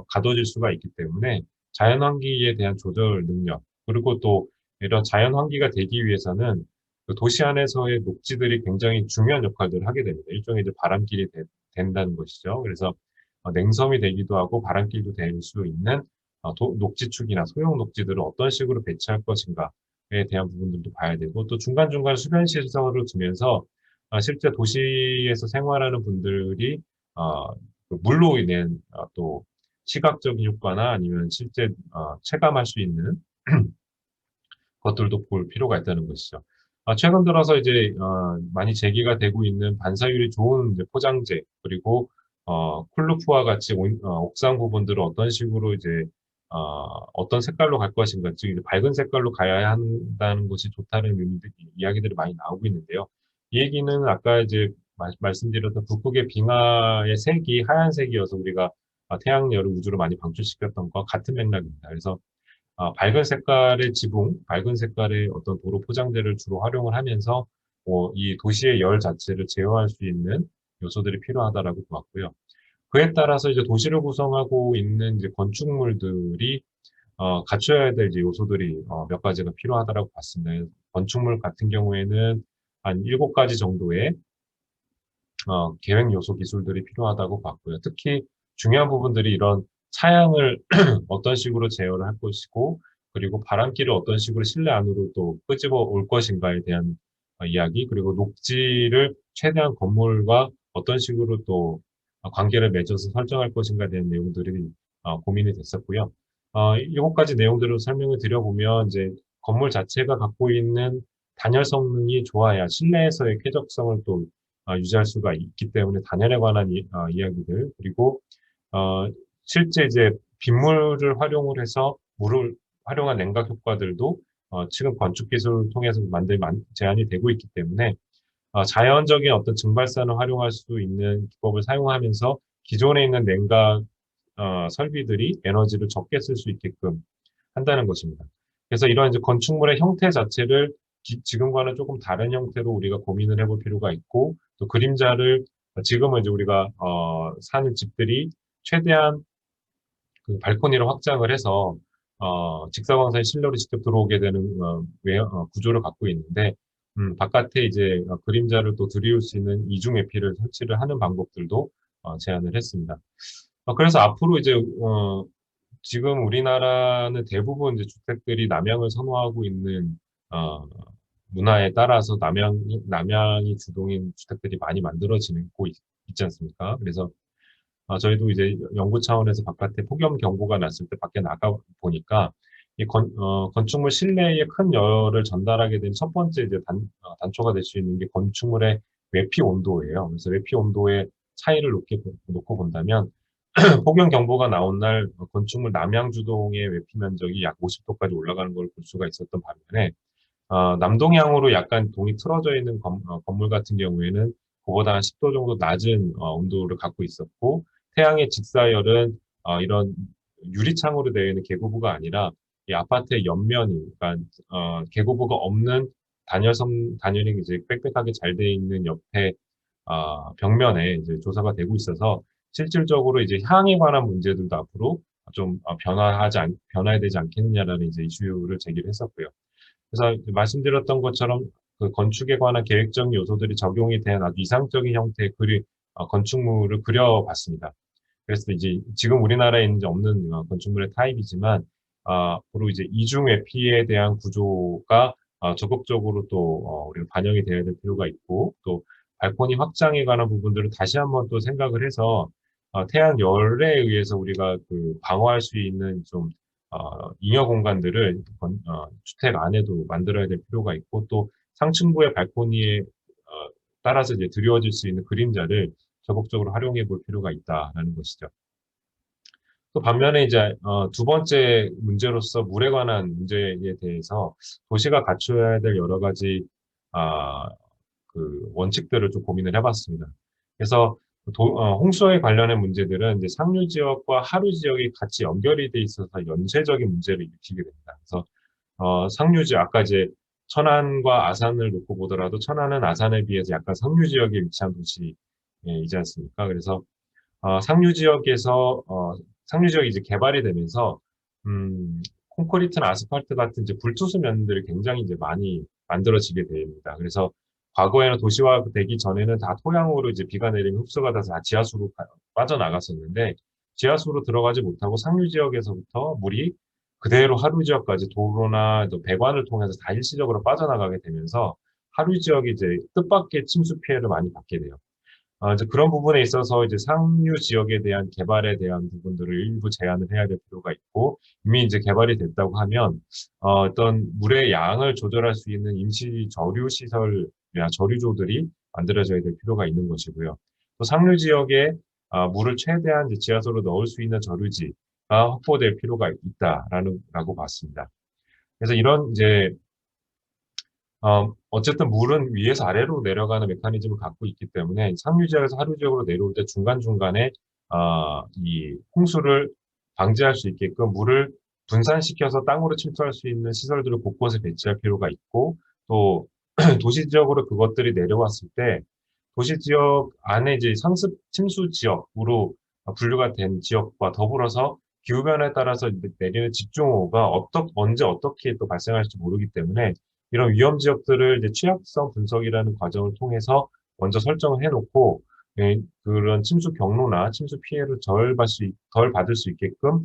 가둬질 수가 있기 때문에 자연환기에 대한 조절 능력, 그리고 또 이런 자연환기가 되기 위해서는 그 도시 안에서의 녹지들이 굉장히 중요한 역할들을 하게 됩니다. 일종의 이제 바람길이 된다는 것이죠. 그래서 냉섬이 되기도 하고 바람길도 될 수 있는 녹지축이나 소형 녹지들을 어떤 식으로 배치할 것인가에 대한 부분들도 봐야 되고, 또 중간중간 수변 시설을 두면서 실제 도시에서 생활하는 분들이 그 물로 인한 또 시각적인 효과나 아니면 실제 체감할 수 있는 것들도 볼 필요가 있다는 것이죠. 최근 들어서 이제 많이 제기가 되고 있는 반사율이 좋은 이제 포장재, 그리고 쿨루프와 같이 옥상 부분들을 어떤 식으로 이제 어떤 색깔로 갈 것인가, 즉 이제 밝은 색깔로 가야 한다는 것이 좋다는 이야기들이 많이 나오고 있는데요. 이 얘기는 아까 이제 말씀드렸던 북극의 빙하의 색이 하얀색이어서 우리가 태양열을 우주로 많이 방출시켰던 것과 같은 맥락입니다. 그래서 밝은 색깔의 지붕, 밝은 색깔의 어떤 도로 포장재를 주로 활용을 하면서 이 도시의 열 자체를 제어할 수 있는 요소들이 필요하다라고 보았고요. 그에 따라서 이제 도시를 구성하고 있는 이제 건축물들이 갖춰야 될 이제 요소들이 몇 가지가 필요하다라고 봤습니다. 건축물 같은 경우에는 한 7가지 정도의 계획 요소 기술들이 필요하다고 봤고요. 특히 중요한 부분들이 이런 차양을 어떤 식으로 제어를 할 것이고, 그리고 바람길을 어떤 식으로 실내 안으로 또 끄집어 올 것인가에 대한 이야기, 그리고 녹지를 최대한 건물과 어떤 식으로 또 관계를 맺어서 설정할 것인가에 대한 내용들이 고민이 됐었고요. 7가지 내용들을 설명을 드려보면, 이제 건물 자체가 갖고 있는 단열 성능이 좋아야 실내에서의 쾌적성을 또 유지할 수가 있기 때문에 단열에 관한 이야기들, 그리고 실제 이제 빗물을 활용을 해서 물을 활용한 냉각 효과들도 지금 건축 기술을 통해서 제한이 되고 있기 때문에 자연적인 어떤 증발산을 활용할 수 있는 기법을 사용하면서 기존에 있는 냉각 설비들이 에너지를 적게 쓸 수 있게끔 한다는 것입니다. 그래서 이런 이제 건축물의 형태 자체를 지금과는 조금 다른 형태로 우리가 고민을 해볼 필요가 있고, 또 그림자를 지금은 이제 우리가 사는 집들이 최대한 그 발코니를 확장을 해서 직사광선이 실내로 직접 들어오게 되는 구조를 갖고 있는데, 바깥에 이제 그림자를 또 들이울 수 있는 이중 외피를 설치를 하는 방법들도 제안을 했습니다. 그래서 앞으로 이제 지금 우리나라는 대부분 이제 주택들이 남향을 선호하고 있는 문화에 따라서 남향이 주동인 주택들이 많이 만들어지고 있지 않습니까? 그래서 저희도 이제 연구 차원에서 바깥에 폭염 경보가 났을 때 밖에 나가 보니까 이 건축물 실내에 큰 열을 전달하게 된 첫 번째 이제 단초가 될 수 있는 게 건축물의 외피 온도예요. 그래서 외피 온도의 차이를 놓고 본다면 폭염 경보가 나온 날 건축물 남향 주동의 외피 면적이 약 50도까지 올라가는 걸 볼 수가 있었던 반면에 남동향으로 약간 동이 틀어져 있는 건물 같은 경우에는 그보다 한 10도 정도 낮은 온도를 갖고 있었고, 태양의 직사열은 이런 유리창으로 되어 있는 계고부가 아니라 이 아파트의 옆면이, 그러니까 계고부가 없는 단열이 이제 빽빽하게 잘 되어 있는 옆에 벽면에 이제 조사가 되고 있어서 실질적으로 이제 향에 관한 문제들도 앞으로 좀 변화되지 않겠느냐라는 이제 이슈를 제기를 했었고요. 그래서 말씀드렸던 것처럼 그 건축에 관한 계획적인 요소들이 적용이 된 아주 이상적인 형태의 건축물을 그려봤습니다. 그래서 이제 지금 우리나라에 있는 없는 건축물의 타입이지만 앞으로 이제 이중 외피에 대한 구조가 적극적으로 또 우리가 반영이 되어야 될 필요가 있고 또 발코니 확장에 관한 부분들을 다시 한번 또 생각을 해서 태양 열에 의해서 우리가 그 방어할 수 있는 좀 잉여 공간들을 주택 안에도 만들어야 될 필요가 있고 또 상층부의 발코니에 따라서 이제 드리워질 수 있는 그림자를 적극적으로 활용해 볼 필요가 있다라는 것이죠. 또 반면에 이제 두 번째 문제로서 물에 관한 문제에 대해서 도시가 갖춰야 될 여러 가지 아, 그 원칙들을 좀 고민을 해봤습니다. 그래서 홍수에 관련된 문제들은 이제 상류 지역과 하류 지역이 같이 연결이 돼 있어서 연쇄적인 문제를 일으키게 됩니다. 그래서 상류 지역 아까 이제 천안과 아산을 놓고 보더라도 천안은 아산에 비해서 약간 상류 지역에 위치한 도시이지 않습니까? 그래서 상류 지역에서 상류 지역이 이제 개발이 되면서 콘크리트나 아스팔트 같은 이제 불투수 면들이 굉장히 이제 많이 만들어지게 됩니다. 그래서 과거에는 도시화 되기 전에는 다 토양으로 이제 비가 내리면 흡수가 돼서 다 지하수로 빠져나갔었는데 지하수로 들어가지 못하고 상류 지역에서부터 물이 그대로 하류 지역까지 도로나 또 배관을 통해서 다 일시적으로 빠져나가게 되면서 하류 지역이 이제 뜻밖의 침수 피해를 많이 받게 돼요. 이제 그런 부분에 있어서 이제 상류 지역에 대한 개발에 대한 부분들을 일부 제한을 해야 될 필요가 있고, 이미 이제 개발이 됐다고 하면, 어떤 물의 양을 조절할 수 있는 임시 저류 시설이나 저류조들이 만들어져야 될 필요가 있는 것이고요. 또 상류 지역에 물을 최대한 이제 지하수로 넣을 수 있는 저류지가 확보될 필요가 있다라고 봤습니다. 그래서 이런 이제 어쨌든 물은 위에서 아래로 내려가는 메커니즘을 갖고 있기 때문에 상류 지역에서 하류 지역으로 내려올 때 중간중간에 이 홍수를 방지할 수 있게끔 물을 분산시켜서 땅으로 침투할 수 있는 시설들을 곳곳에 배치할 필요가 있고 또 도시 지역으로 그것들이 내려왔을 때 도시 지역 안에 이제 상습 침수 지역으로 분류가 된 지역과 더불어서 기후변화에 따라서 내리는 집중호우가 언제 어떻게 또 발생할지 모르기 때문에 이런 위험 지역들을 이제 취약성 분석이라는 과정을 통해서 먼저 설정을 해놓고 그런 침수 경로나 침수 피해를 덜 받을 수 있게끔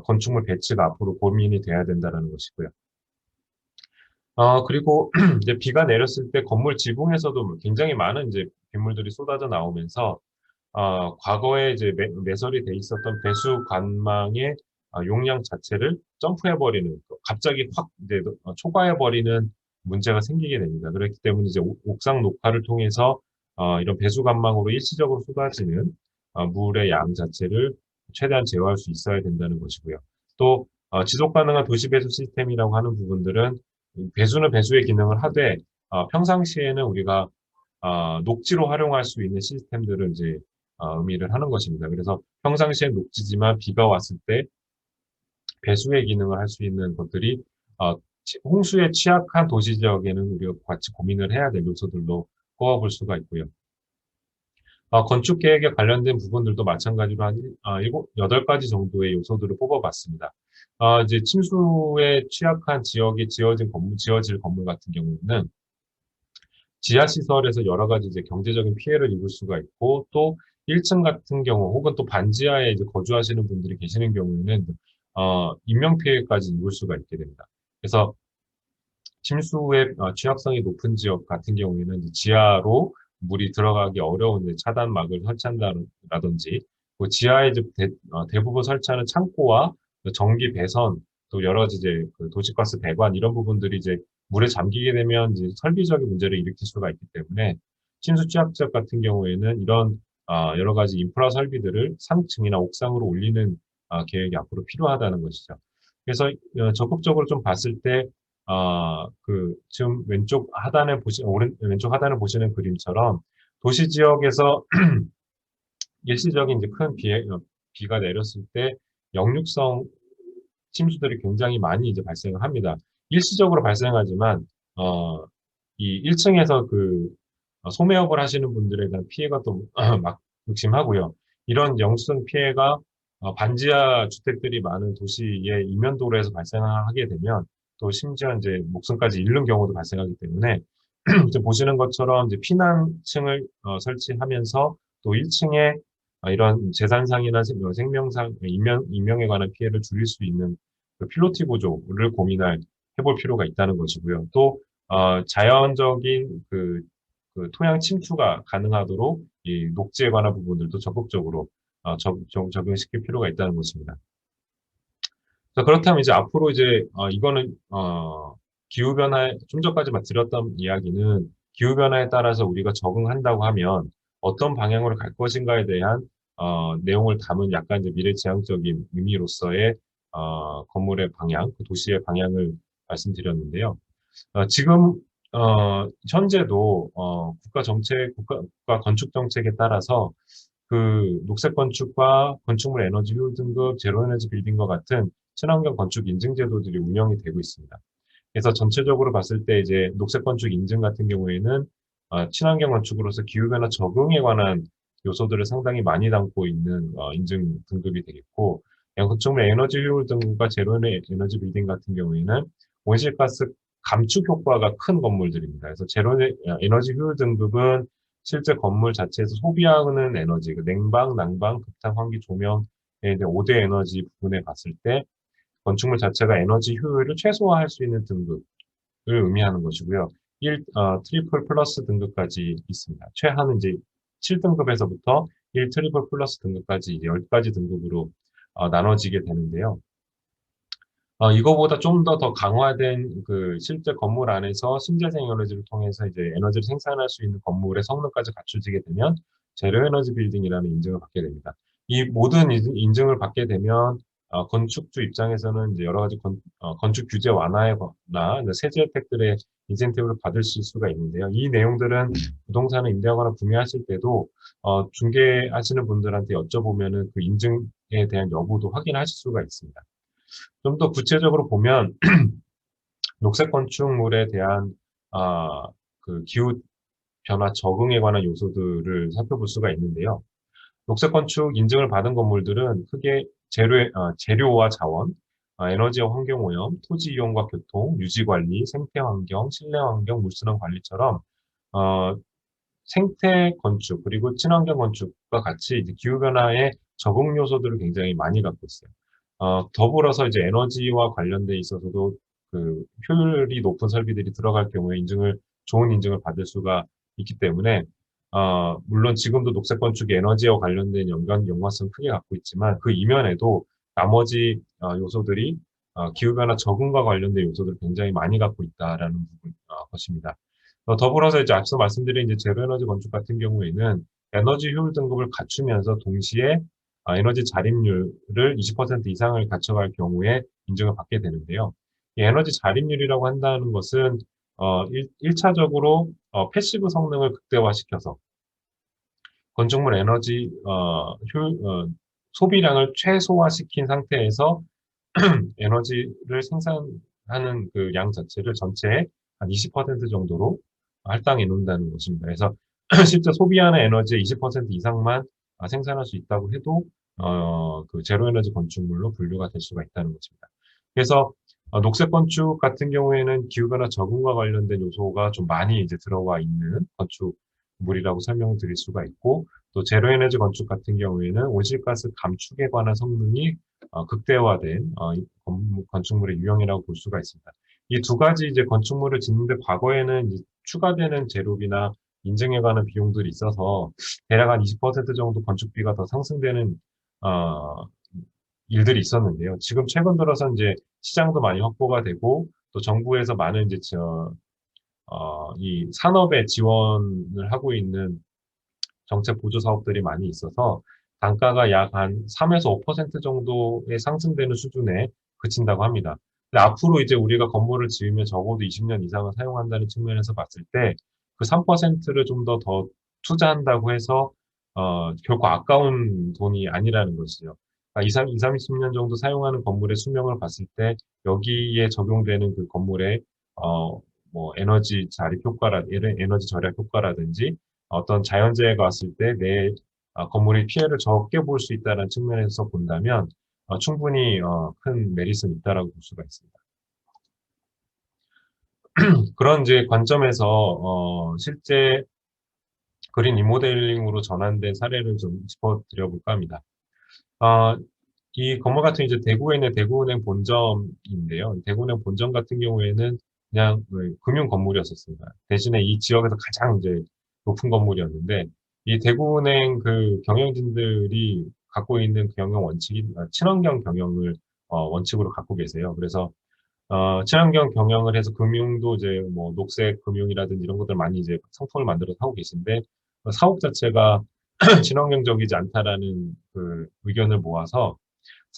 건축물 배치가 앞으로 고민이 돼야 된다는 것이고요. 그리고 이제 비가 내렸을 때 건물 지붕에서도 굉장히 많은 이제 빗물들이 쏟아져 나오면서 과거에 이제 매설이 돼 있었던 배수 관망의 용량 자체를 점프해버리는, 갑자기 확 이제 초과해버리는 문제가 생기게 됩니다. 그렇기 때문에 이제 옥상 녹화를 통해서 이런 배수 관망으로 일시적으로 쏟아지는 물의 양 자체를 최대한 제어할 수 있어야 된다는 것이고요. 또 지속 가능한 도시 배수 시스템이라고 하는 부분들은 배수는 배수의 기능을 하되 평상시에는 우리가 녹지로 활용할 수 있는 시스템들을 이제 의미를 하는 것입니다. 그래서 평상시엔 녹지지만 비가 왔을 때 배수의 기능을 할 수 있는 것들이 홍수에 취약한 도시 지역에는 우리가 같이 고민을 해야 될 요소들로 꼽아볼 수가 있고요. 건축 계획에 관련된 부분들도 마찬가지로 한 8가지 정도의 요소들을 뽑아봤습니다. 이제 침수에 취약한 지역에 지어질 건물 같은 경우에는 지하시설에서 여러 가지 이제 경제적인 피해를 입을 수가 있고, 또 1층 같은 경우, 혹은 또 반지하에 이제 거주하시는 분들이 계시는 경우에는, 인명피해까지 입을 수가 있게 됩니다. 그래서 침수의 취약성이 높은 지역 같은 경우에는 이제 지하로 물이 들어가기 어려운 차단막을 설치한다든지, 그 지하에 이제 대부분 설치하는 창고와 전기 배선, 또 여러 가지 이제 그 도시가스 배관 이런 부분들이 이제 물에 잠기게 되면 이제 설비적인 문제를 일으킬 수가 있기 때문에 침수 취약 지역 같은 경우에는 이런 여러 가지 인프라 설비들을 상층이나 옥상으로 올리는 계획이 앞으로 필요하다는 것이죠. 그래서 적극적으로 좀 봤을 때 지금 왼쪽 하단을 보시는 그림처럼 도시 지역에서 일시적인 이제 큰 비가 내렸을 때 역류성 침수들이 굉장히 많이 이제 발생을 합니다. 일시적으로 발생하지만, 이 1층에서 소매업을 하시는 분들에 대한 피해가 또 막 극심하고요. 이런 역류성 피해가 반지하 주택들이 많은 도시의 이면도로에서 발생하게 되면 또 심지어 이제 목숨까지 잃는 경우도 발생하기 때문에 이제 보시는 것처럼 이제 피난층을 설치하면서 또 1층에 이런 재산상이나 생명상, 인명에 관한 피해를 줄일 수 있는 그 필로티 구조를 해볼 필요가 있다는 것이고요. 또 자연적인 그 토양 침투가 가능하도록 이 녹지에 관한 부분들도 적극적으로 적용시킬 필요가 있다는 것입니다. 자, 그렇다면 이제 앞으로 이제 이거는 기후변화에 좀 전까지 드렸던 이야기는 기후변화에 따라서 우리가 적응한다고 하면 어떤 방향으로 갈 것인가에 대한 내용을 담은 약간 이제 미래지향적인 의미로서의 건물의 방향, 그 도시의 방향을 말씀드렸는데요. 지금 현재도 국가 건축 정책에 따라서 그 녹색 건축과 건축물 에너지 효율 등급, 제로 에너지 빌딩과 같은 친환경 건축 인증 제도들이 운영이 되고 있습니다. 그래서 전체적으로 봤을 때 이제 녹색 건축 인증 같은 경우에는 친환경 건축으로서 기후변화 적응에 관한 요소들을 상당히 많이 담고 있는 인증 등급이 되겠고, 건축물 에너지 효율 등급과 제로 에너지 빌딩 같은 경우에는 온실가스 감축 효과가 큰 건물들입니다. 그래서 제로 에너지 효율 등급은 실제 건물 자체에서 소비하는 에너지, 그 냉방, 난방, 극단 환기 조명에 대한 5대 에너지 부분에 봤을 때 건축물 자체가 에너지 효율을 최소화할 수 있는 등급을 의미하는 것이고요. 트리플 플러스 등급까지 있습니다. 최하는 이제 7등급에서부터 1 트리플 플러스 등급까지 이제 10가지 등급으로 나눠지게 되는데요. 이거보다 좀 더 강화된 그 실제 건물 안에서 신재생 에너지를 통해서 이제 에너지를 생산할 수 있는 건물의 성능까지 갖춰지게 되면 제로 에너지 빌딩이라는 인증을 받게 됩니다. 이 모든 인증을 받게 되면 건축주 입장에서는 이제 여러 가지 건축 규제 완화나 세제 혜택들의 인센티브를 받을 수가 있는데요. 이 내용들은 부동산을 임대하거나 구매하실 때도 중개하시는 분들한테 여쭤보면은 그 인증에 대한 여부도 확인하실 수가 있습니다. 좀 더 구체적으로 보면 녹색 건축물에 대한 그 기후 변화 적응에 관한 요소들을 살펴볼 수가 있는데요. 녹색 건축 인증을 받은 건물들은 크게 재료와 자원, 에너지와 환경 오염, 토지 이용과 교통, 유지 관리, 생태 환경, 실내 환경, 물순환 관리처럼 어, 생태 건축 그리고 친환경 건축과 같이 이제 기후 변화의 적응 요소들을 굉장히 많이 갖고 있어요. 더불어서 이제 에너지와 관련돼 있어서도 그 효율이 높은 설비들이 들어갈 경우에 좋은 인증을 받을 수가 있기 때문에, 물론 지금도 녹색 건축이 에너지와 관련된 연관성 크게 갖고 있지만 그 이면에도 나머지 요소들이 기후변화 적응과 관련된 요소들을 굉장히 많이 갖고 있다라는 것입니다. 더불어서 이제 앞서 말씀드린 이제 제로 에너지 건축 같은 경우에는 에너지 효율 등급을 갖추면서 동시에 에너지 자립률을 20% 이상을 갖춰갈 경우에 인증을 받게 되는데요. 이 에너지 자립률이라고 한다는 것은 1차적으로 패시브 성능을 극대화시켜서 건축물 에너지 소비량을 최소화시킨 상태에서 에너지를 생산하는 그 양 자체를 전체의 한 20% 정도로 할당해 놓는다는 것입니다. 그래서 실제 소비하는 에너지의 20% 이상만 생산할 수 있다고 해도 그 제로 에너지 건축물로 분류가 될 수가 있다는 것입니다. 그래서 녹색 건축 같은 경우에는 기후변화 적응과 관련된 요소가 좀 많이 이제 들어와 있는 건축물이라고 설명을 드릴 수가 있고, 또 제로 에너지 건축 같은 경우에는 온실가스 감축에 관한 성능이 극대화된 건축물의 유형이라고 볼 수가 있습니다. 이 두 가지 이제 건축물을 짓는데 과거에는 이제 추가되는 재료비나 인증에 관한 비용들이 있어서 대략 한 20% 정도 건축비가 더 상승되는 일들이 있었는데요. 지금 최근 들어서 이제 시장도 많이 확보가 되고 또 정부에서 많은 이제 이 산업에 지원을 하고 있는 정책 보조 사업들이 많이 있어서 단가가 약 한 3에서 5% 정도의 상승되는 수준에 그친다고 합니다. 근데 앞으로 이제 우리가 건물을 지으면 적어도 20년 이상을 사용한다는 측면에서 봤을 때 그 3%를 좀 더 투자한다고 해서 결코 아까운 돈이 아니라는 것이죠. 그러니까 30년 정도 사용하는 건물의 수명을 봤을 때 여기에 적용되는 그 건물의 뭐 에너지 자립 에너지 절약 효과라든지 어떤 자연재해가 왔을 때 내 건물이 피해를 적게 볼 수 있다는 측면에서 본다면 충분히 큰 메리트는 있다라고 볼 수가 있습니다. 그런 이제 관점에서 실제 그린 리모델링으로 전환된 사례를 좀 짚어드려 볼까 합니다. 아, 이 건물 같은 이제 대구에 있는 대구은행 본점인데요. 대구은행 본점 같은 경우에는 그냥 그 금융 건물이었었습니다. 대신에 이 지역에서 가장 이제 높은 건물이었는데 이 대구은행 그 경영진들이 갖고 있는 경영 원칙이 친환경 경영을 원칙으로 갖고 계세요. 그래서 친환경 경영을 해서 금융도 이제 뭐 녹색 금융이라든지 이런 것들 많이 이제 상품을 만들어서 하고 계신데 사업 자체가 친환경적이지 않다라는 그 의견을 모아서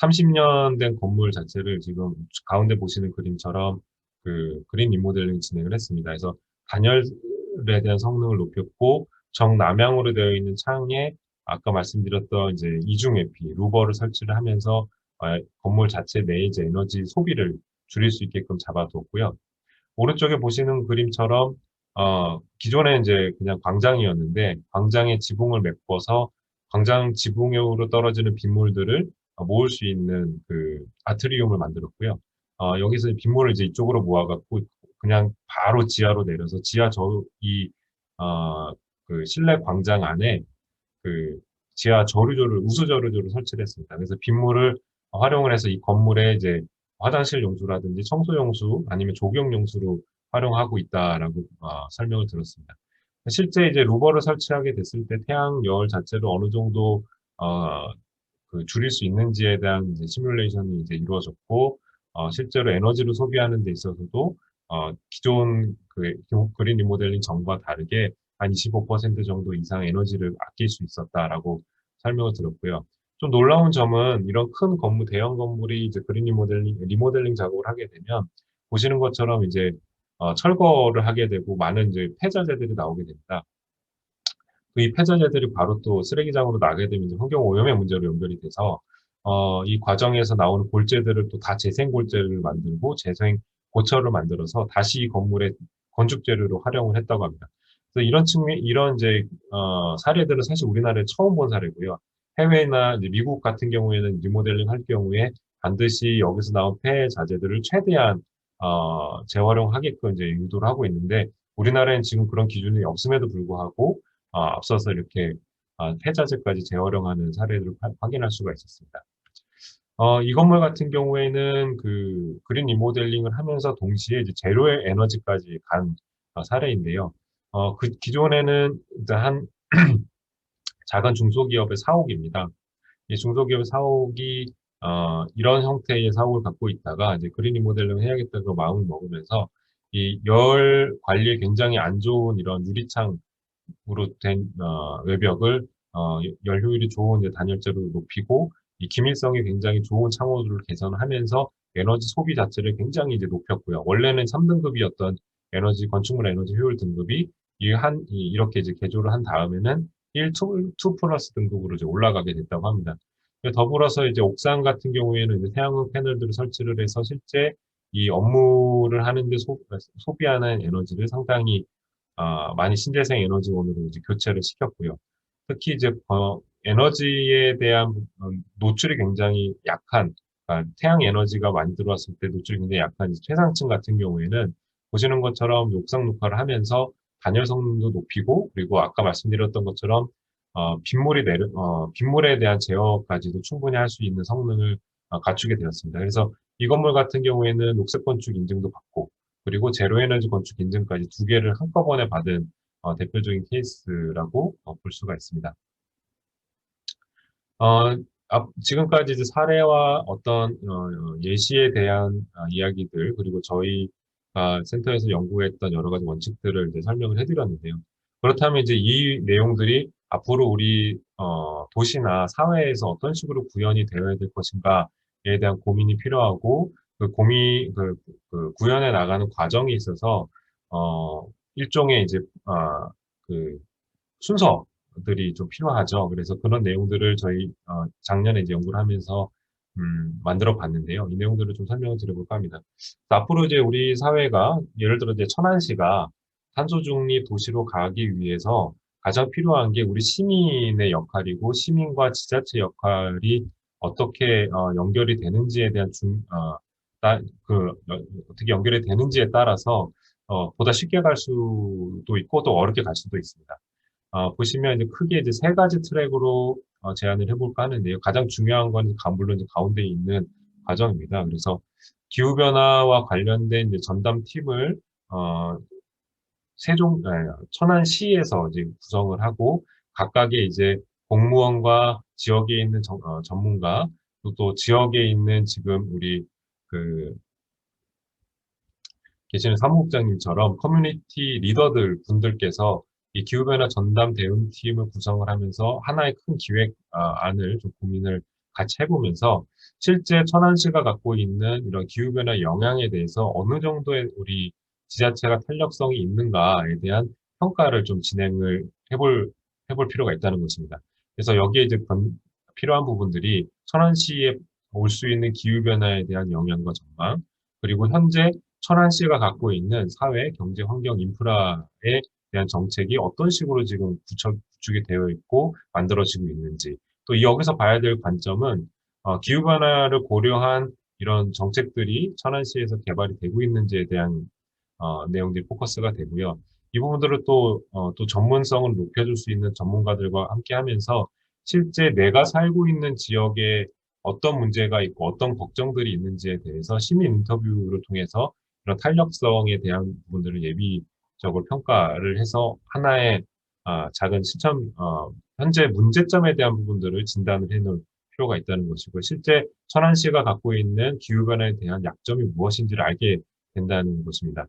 30년 된 건물 자체를 지금 가운데 보시는 그림처럼 그 그린 리모델링 진행을 했습니다. 그래서 단열에 대한 성능을 높였고 정남향으로 되어 있는 창에 아까 말씀드렸던 이제 이중 외피, 루버를 설치를 하면서 건물 자체 내에 이제 에너지 소비를 줄일 수 있게끔 잡아뒀고요. 오른쪽에 보시는 그림처럼 기존에 이제 그냥 광장이었는데 광장의 지붕을 메꿔서 광장 지붕으로 떨어지는 빗물들을 모을 수 있는 그 아트리움을 만들었고요. 여기서 빗물을 이제 이쪽으로 모아갖고 그냥 바로 지하로 내려서 지하 이 그 실내 광장 안에 그 지하 저류조를 우수 저류조를 설치를 했습니다. 그래서 빗물을 활용을 해서 이 건물에 이제 화장실 용수라든지 청소 용수 아니면 조경 용수로 활용하고 있다라고 설명을 들었습니다. 실제 이제 루버를 설치하게 됐을 때 태양열 자체를 어느 정도 어, 그 줄일 수 있는지에 대한 이제 시뮬레이션이 이제 이루어졌고 실제로 에너지를 소비하는 데 있어서도 기존 그 그린 리모델링 전과 다르게 한 25% 정도 이상 에너지를 아낄 수 있었다라고 설명을 들었고요. 좀 놀라운 점은 이런 큰 건물, 대형 건물이 이제 그린 리모델링 작업을 하게 되면 보시는 것처럼 이제 철거를 하게 되고 많은 이제 폐자재들이 나오게 됩니다. 이 폐자재들이 바로 또 쓰레기장으로 나게 되면 이제 환경 오염의 문제로 연결이 돼서 이 과정에서 나오는 골재들을 또 다 재생 골재를 만들고 재생 고철을 만들어서 다시 이 건물의 건축 재료로 활용을 했다고 합니다. 그래서 이런 측면, 이런 이제 사례들은 사실 우리나라에 처음 본 사례고요. 해외나 이제 미국 같은 경우에는 리모델링 할 경우에 반드시 여기서 나온 폐자재들을 최대한 재활용하게끔 이제 유도를 하고 있는데 우리나라에는 지금 그런 기준이 없음에도 불구하고 앞서서 이렇게 폐자재까지 재활용하는 사례들을 확인할 수가 있었습니다. 이 건물 같은 경우에는 그 그린 리모델링을 하면서 동시에 이제 제로 에너지까지 간 사례인데요. 그 기존에는 일단 한 작은 중소기업의 사옥입니다. 이 중소기업 사옥이 이런 형태의 사옥을 갖고 있다가 이제 그린 리모델링을 해야겠다고 마음을 먹으면서 이 열 관리에 굉장히 안 좋은 이런 유리창 으로 된 외벽을 열 효율이 좋은 이제 단열재로 높이고 이 기밀성이 굉장히 좋은 창호들을 개선하면서 에너지 소비 자체를 굉장히 이제 높였고요. 원래는 3등급이었던 에너지 건축물 에너지 효율 등급이 이렇게 이제 개조를 한 다음에는 1, 2 플러스 등급으로 이제 올라가게 됐다고 합니다. 더불어서 이제 옥상 같은 경우에는 이제 태양광 패널들을 설치를 해서 실제 이 업무를 하는데 소비하는 에너지를 상당히 많이 신재생 에너지원으로 이제 교체를 시켰고요. 특히 이제 에너지에 대한 노출이 굉장히 약한 그러니까 태양 에너지가 많이 들어왔을 때 노출이 굉장히 약한 이제 최상층 같은 경우에는 보시는 것처럼 옥상 녹화를 하면서 단열 성능도 높이고 그리고 아까 말씀드렸던 것처럼 빗물에 대한 제어까지도 충분히 할 수 있는 성능을 갖추게 되었습니다. 그래서 이 건물 같은 경우에는 녹색 건축 인증도 받고 그리고 제로 에너지 건축 인증까지 두 개를 한꺼번에 받은 대표적인 케이스라고 볼 수가 있습니다. 지금까지 이제 사례와 어떤 예시에 대한 이야기들 그리고 저희 센터에서 연구했던 여러 가지 원칙들을 이제 설명을 해드렸는데요. 그렇다면 이제 이 내용들이 앞으로 우리 도시나 사회에서 어떤 식으로 구현이 되어야 될 것인가에 대한 고민이 필요하고 그 구현해 나가는 과정에 있어서 일종의 이제 그 순서들이 좀 필요하죠. 그래서 그런 내용들을 저희 작년에 이제 연구를 하면서 만들어 봤는데요. 이 내용들을 좀 설명을 드려볼까 합니다. 앞으로 이제 우리 사회가 예를 들어 이제 천안시가 탄소 중립 도시로 가기 위해서 가장 필요한 게 우리 시민의 역할이고 시민과 지자체 역할이 어떻게 연결이 되는지에 대한 어떻게 연결이 되는지에 따라서 보다 쉽게 갈 수도 있고 또 어렵게 갈 수도 있습니다. 보시면 이제 크게 이제 세 가지 트랙으로 제안을 해볼까 하는데요. 가장 중요한 건 물론 이제 가운데 있는 과정입니다. 그래서 기후변화와 관련된 이제 전담 팀을 어, 천안시에서 이제 구성을 하고 각각의 이제 공무원과 지역에 있는 전문가 또 지역에 있는 지금 우리 그 계시는 사무국장님처럼 커뮤니티 리더들 분들께서 이 기후변화 전담 대응팀을 구성을 하면서 하나의 큰 기획안을 좀 고민을 같이 해보면서 실제 천안시가 갖고 있는 이런 기후변화 영향에 대해서 어느 정도의 우리 지자체가 탄력성이 있는가에 대한 평가를 좀 진행을 해볼 필요가 있다는 것입니다. 그래서 여기에 이제 필요한 부분들이 천안시에 올 수 있는 기후변화에 대한 영향과 전망, 그리고 현재 천안시가 갖고 있는 사회, 경제, 환경, 인프라에 대한 정책이 어떤 식으로 지금 구축이 되어 있고 만들어지고 있는지, 또 여기서 봐야 될 관점은 기후변화를 고려한 이런 정책들이 천안시에서 개발이 되고 있는지에 대한 내용들이 포커스가 되고요. 이 부분들을 또 전문성을 높여줄 수 있는 전문가들과 함께 하면서 실제 내가 살고 있는 지역에 어떤 문제가 있고 어떤 걱정들이 있는지에 대해서 시민 인터뷰를 통해서 이런 탄력성에 대한 부분들을 예비적으로 평가를 해서 하나의 작은 현재 문제점에 대한 부분들을 진단을 해놓을 필요가 있다는 것이고 실제 천안시가 갖고 있는 기후변화에 대한 약점이 무엇인지를 알게 된다는 것입니다.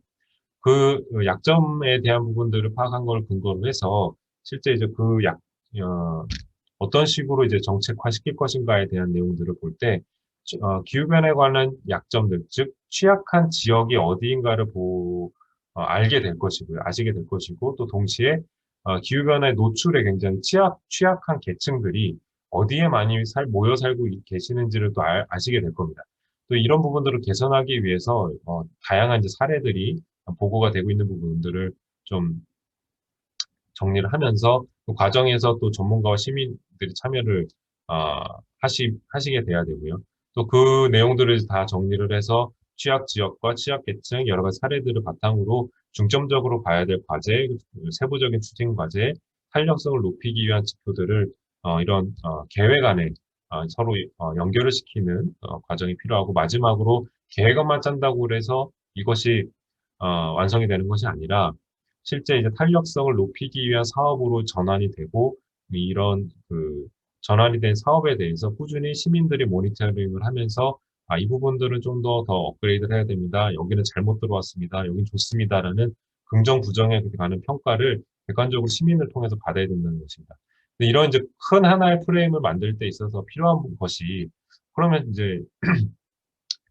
그 약점에 대한 부분들을 파악한 걸 근거로 해서 실제 이제 어, 어떤 식으로 이제 정책화 시킬 것인가에 대한 내용들을 볼 때, 기후변화에 관한 약점들, 즉, 취약한 지역이 어디인가를 알게 될 것이고요. 아시게 될 것이고, 또 동시에, 기후변화에 노출에 굉장히 취약한 계층들이 어디에 많이 모여 살고 계시는지를 또 아시게 될 겁니다. 또 이런 부분들을 개선하기 위해서, 다양한 이제 사례들이 보고가 되고 있는 부분들을 좀 정리를 하면서 그 과정에서 또 전문가와 시민들이 참여를 하시게 돼야 되고요. 또 그 내용들을 다 정리를 해서 취약 지역과 취약 계층 여러 가지 사례들을 바탕으로 중점적으로 봐야 될 과제, 세부적인 추진 과제, 탄력성을 높이기 위한 지표들을 이런 계획 안에 서로 연결을 시키는 과정이 필요하고 마지막으로 계획안만 짠다고 해서 이것이 완성이 되는 것이 아니라 실제 이제 탄력성을 높이기 위한 사업으로 전환이 되고 이런 전환이 된 사업에 대해서 꾸준히 시민들이 모니터링을 하면서 이 부분들은 좀 더 업그레이드를 해야 됩니다. 여기는 잘못 들어왔습니다. 여긴 좋습니다라는 긍정 부정에 그렇게 가는 평가를 객관적으로 시민을 통해서 받아야 된다는 것입니다. 근데 이런 이제 큰 하나의 프레임을 만들 때 있어서 필요한 것이 그러면 이제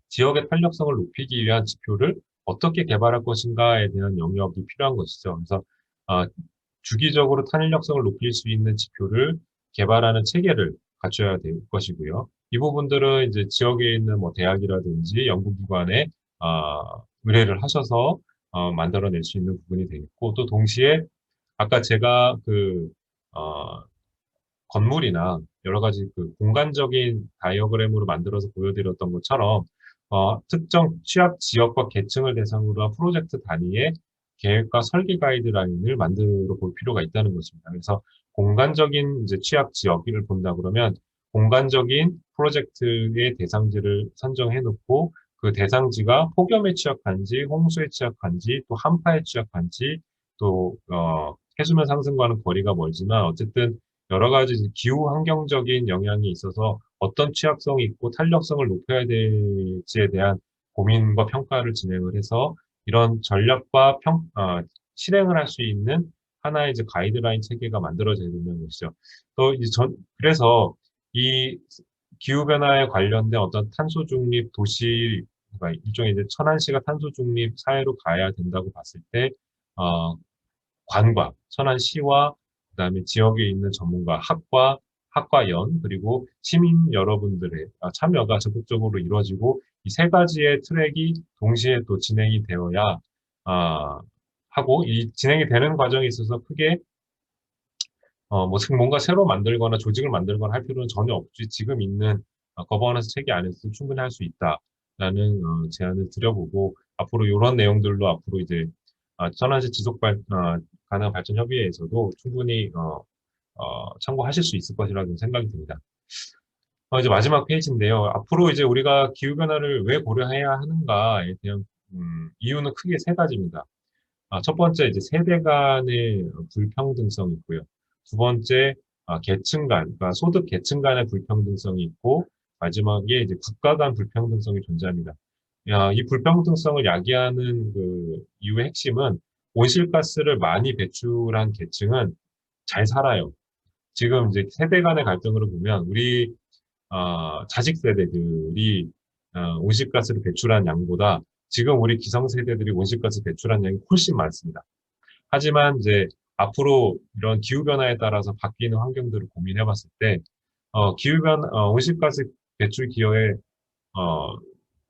지역의 탄력성을 높이기 위한 지표를 어떻게 개발할 것인가에 대한 영역이 필요한 것이죠. 그래서 어, 주기적으로 탄력성을 높일 수 있는 지표를 개발하는 체계를 갖춰야 될 것이고요. 이 부분들은 이제 지역에 있는 뭐 대학이라든지 연구기관에 의뢰를 하셔서 만들어낼 수 있는 부분이 되겠고 또 동시에 아까 제가 어, 건물이나 여러 가지 공간적인 다이어그램으로 만들어서 보여드렸던 것처럼 특정 취약 지역과 계층을 대상으로 한 프로젝트 단위의 계획과 설계 가이드라인을 만들어 볼 필요가 있다는 것입니다. 그래서 공간적인 이제 취약 지역을 본다 그러면 공간적인 프로젝트의 대상지를 선정해 놓고 그 대상지가 폭염에 취약한지, 홍수에 취약한지, 또 한파에 취약한지, 또 해수면 상승과는 거리가 멀지만 어쨌든 여러 가지 기후 환경적인 영향이 있어서 어떤 취약성이 있고 탄력성을 높여야 될지에 대한 고민과 평가를 진행을 해서 이런 전략과 실행을 할 수 있는 하나의 이제 가이드라인 체계가 만들어져야 되는 것이죠. 또 그래서 이 기후변화에 관련된 어떤 탄소 중립 도시, 그러니까 일종의 이제 천안시가 탄소 중립 사회로 가야 된다고 봤을 때, 천안시와 그다음에 지역에 있는 전문가, 학과연, 그리고 시민 여러분들의 참여가 적극적으로 이루어지고 이 세 가지의 트랙이 동시에 또 진행이 되어야 하고 이 진행이 되는 과정에 있어서 크게 뭔가 새로 만들거나 조직을 만들거나 할 필요는 전혀 없이 지금 있는 거버넌스 체계 안에서 충분히 할 수 있다라는 제안을 드려보고 앞으로 이런 내용들로 앞으로 이제 천연시 가능 발전 협의회에서도 충분히 참고하실 수 있을 것이라고 생각이 듭니다. 이제 마지막 페이지인데요. 앞으로 이제 우리가 기후변화를 왜 고려해야 하는가에 대한 이유는 크게 세 가지입니다. 첫 번째, 이제 세대 간의 불평등성이 있고요. 두 번째, 계층 간, 그러니까 소득 계층 간의 불평등성이 있고, 마지막에 이제 국가 간 불평등성이 존재합니다. 이 불평등성을 야기하는 그 이유의 핵심은 온실가스를 많이 배출한 계층은 잘 살아요. 지금 이제 세대 간의 갈등으로 보면 우리 자식 세대들이 온실가스를 배출한 양보다 지금 우리 기성세대들이 온실가스 배출한 양이 훨씬 많습니다. 하지만 이제 앞으로 이런 기후변화에 따라서 바뀌는 환경들을 고민해 봤을 때, 온실가스 배출 기여에,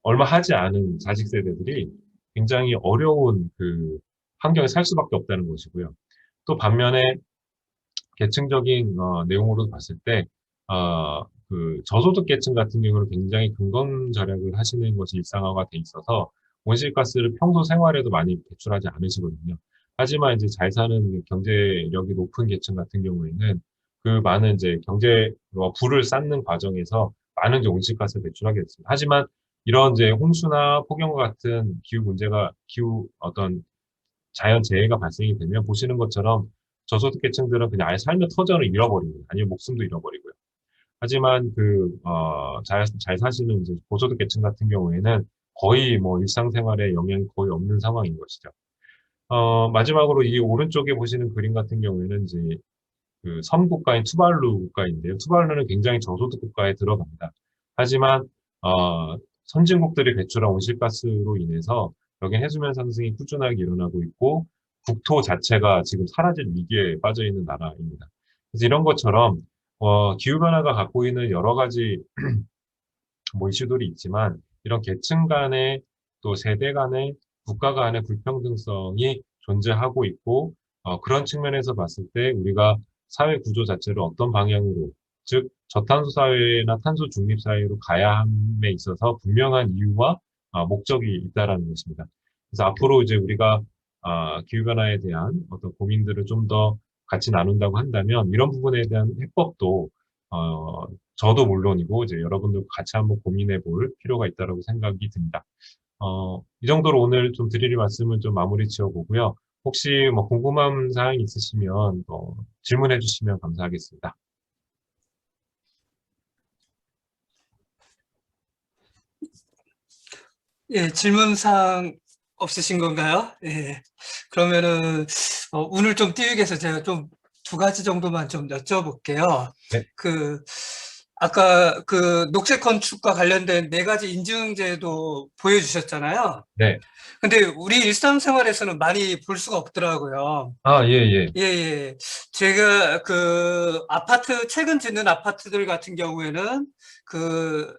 얼마 하지 않은 자식 세대들이 굉장히 어려운 그 환경에 살 수밖에 없다는 것이고요. 또 반면에 계층적인 내용으로 봤을 때, 그 저소득 계층 같은 경우는 굉장히 근검 절약을 하시는 것이 일상화가 돼 있어서 온실가스를 평소 생활에도 많이 배출하지 않으시거든요. 하지만 이제 잘 사는 경제력이 높은 계층 같은 경우에는 그 많은 이제 불을 쌓는 과정에서 많은 이제 온실가스를 배출하게 됐습니다. 하지만 이런 이제 홍수나 폭염과 같은 기후 어떤 자연 재해가 발생이 되면 보시는 것처럼 저소득 계층들은 그냥 아예 삶의 터전을 잃어버립니다. 아니면 목숨도 잃어버리고요. 하지만 잘 사시는 이제 고소득 계층 같은 경우에는 거의 뭐 일상생활에 영향이 거의 없는 상황인 것이죠. 마지막으로 이 오른쪽에 보시는 그림 같은 경우에는 이제 그 섬국가인 투발루 국가인데요. 투발루는 굉장히 저소득 국가에 들어갑니다. 하지만, 선진국들이 배출한 온실가스로 인해서 여기 해수면 상승이 꾸준하게 일어나고 있고, 국토 자체가 지금 사라질 위기에 빠져 있는 나라입니다. 그래서 이런 것처럼, 기후변화가 갖고 있는 여러 가지 뭐 이슈들이 있지만, 이런 계층 간의 또 세대 간의 국가 간의 불평등성이 존재하고 있고, 그런 측면에서 봤을 때 우리가 사회 구조 자체를 어떤 방향으로, 즉 저탄소 사회나 탄소 중립 사회로 가야 함에 있어서 분명한 이유와 목적이 있다라는 것입니다. 그래서 앞으로 이제 우리가 기후변화에 대한 어떤 고민들을 좀 더 같이 나눈다고 한다면 이런 부분에 대한 해법도 저도 물론이고 이제 여러분들 같이 한번 고민해 볼 필요가 있다고 생각이 듭니다. 이 정도로 오늘 좀 드릴 말씀은 좀 마무리 지어보고요. 혹시 뭐 궁금한 사항이 있으시면 질문해 주시면 감사하겠습니다. 예, 질문사항 없으신 건가요? 예. 그러면은, 운을 좀 띄우기 위해서 제가 좀 두 가지 정도만 좀 여쭤볼게요. 네, 아까 그 녹색 건축과 관련된 네 가지 인증제도 보여주셨잖아요. 네. 근데 우리 일상생활에서는 많이 볼 수가 없더라고요. 예, 예. 예, 예. 제가 최근 짓는 아파트들 같은 경우에는 그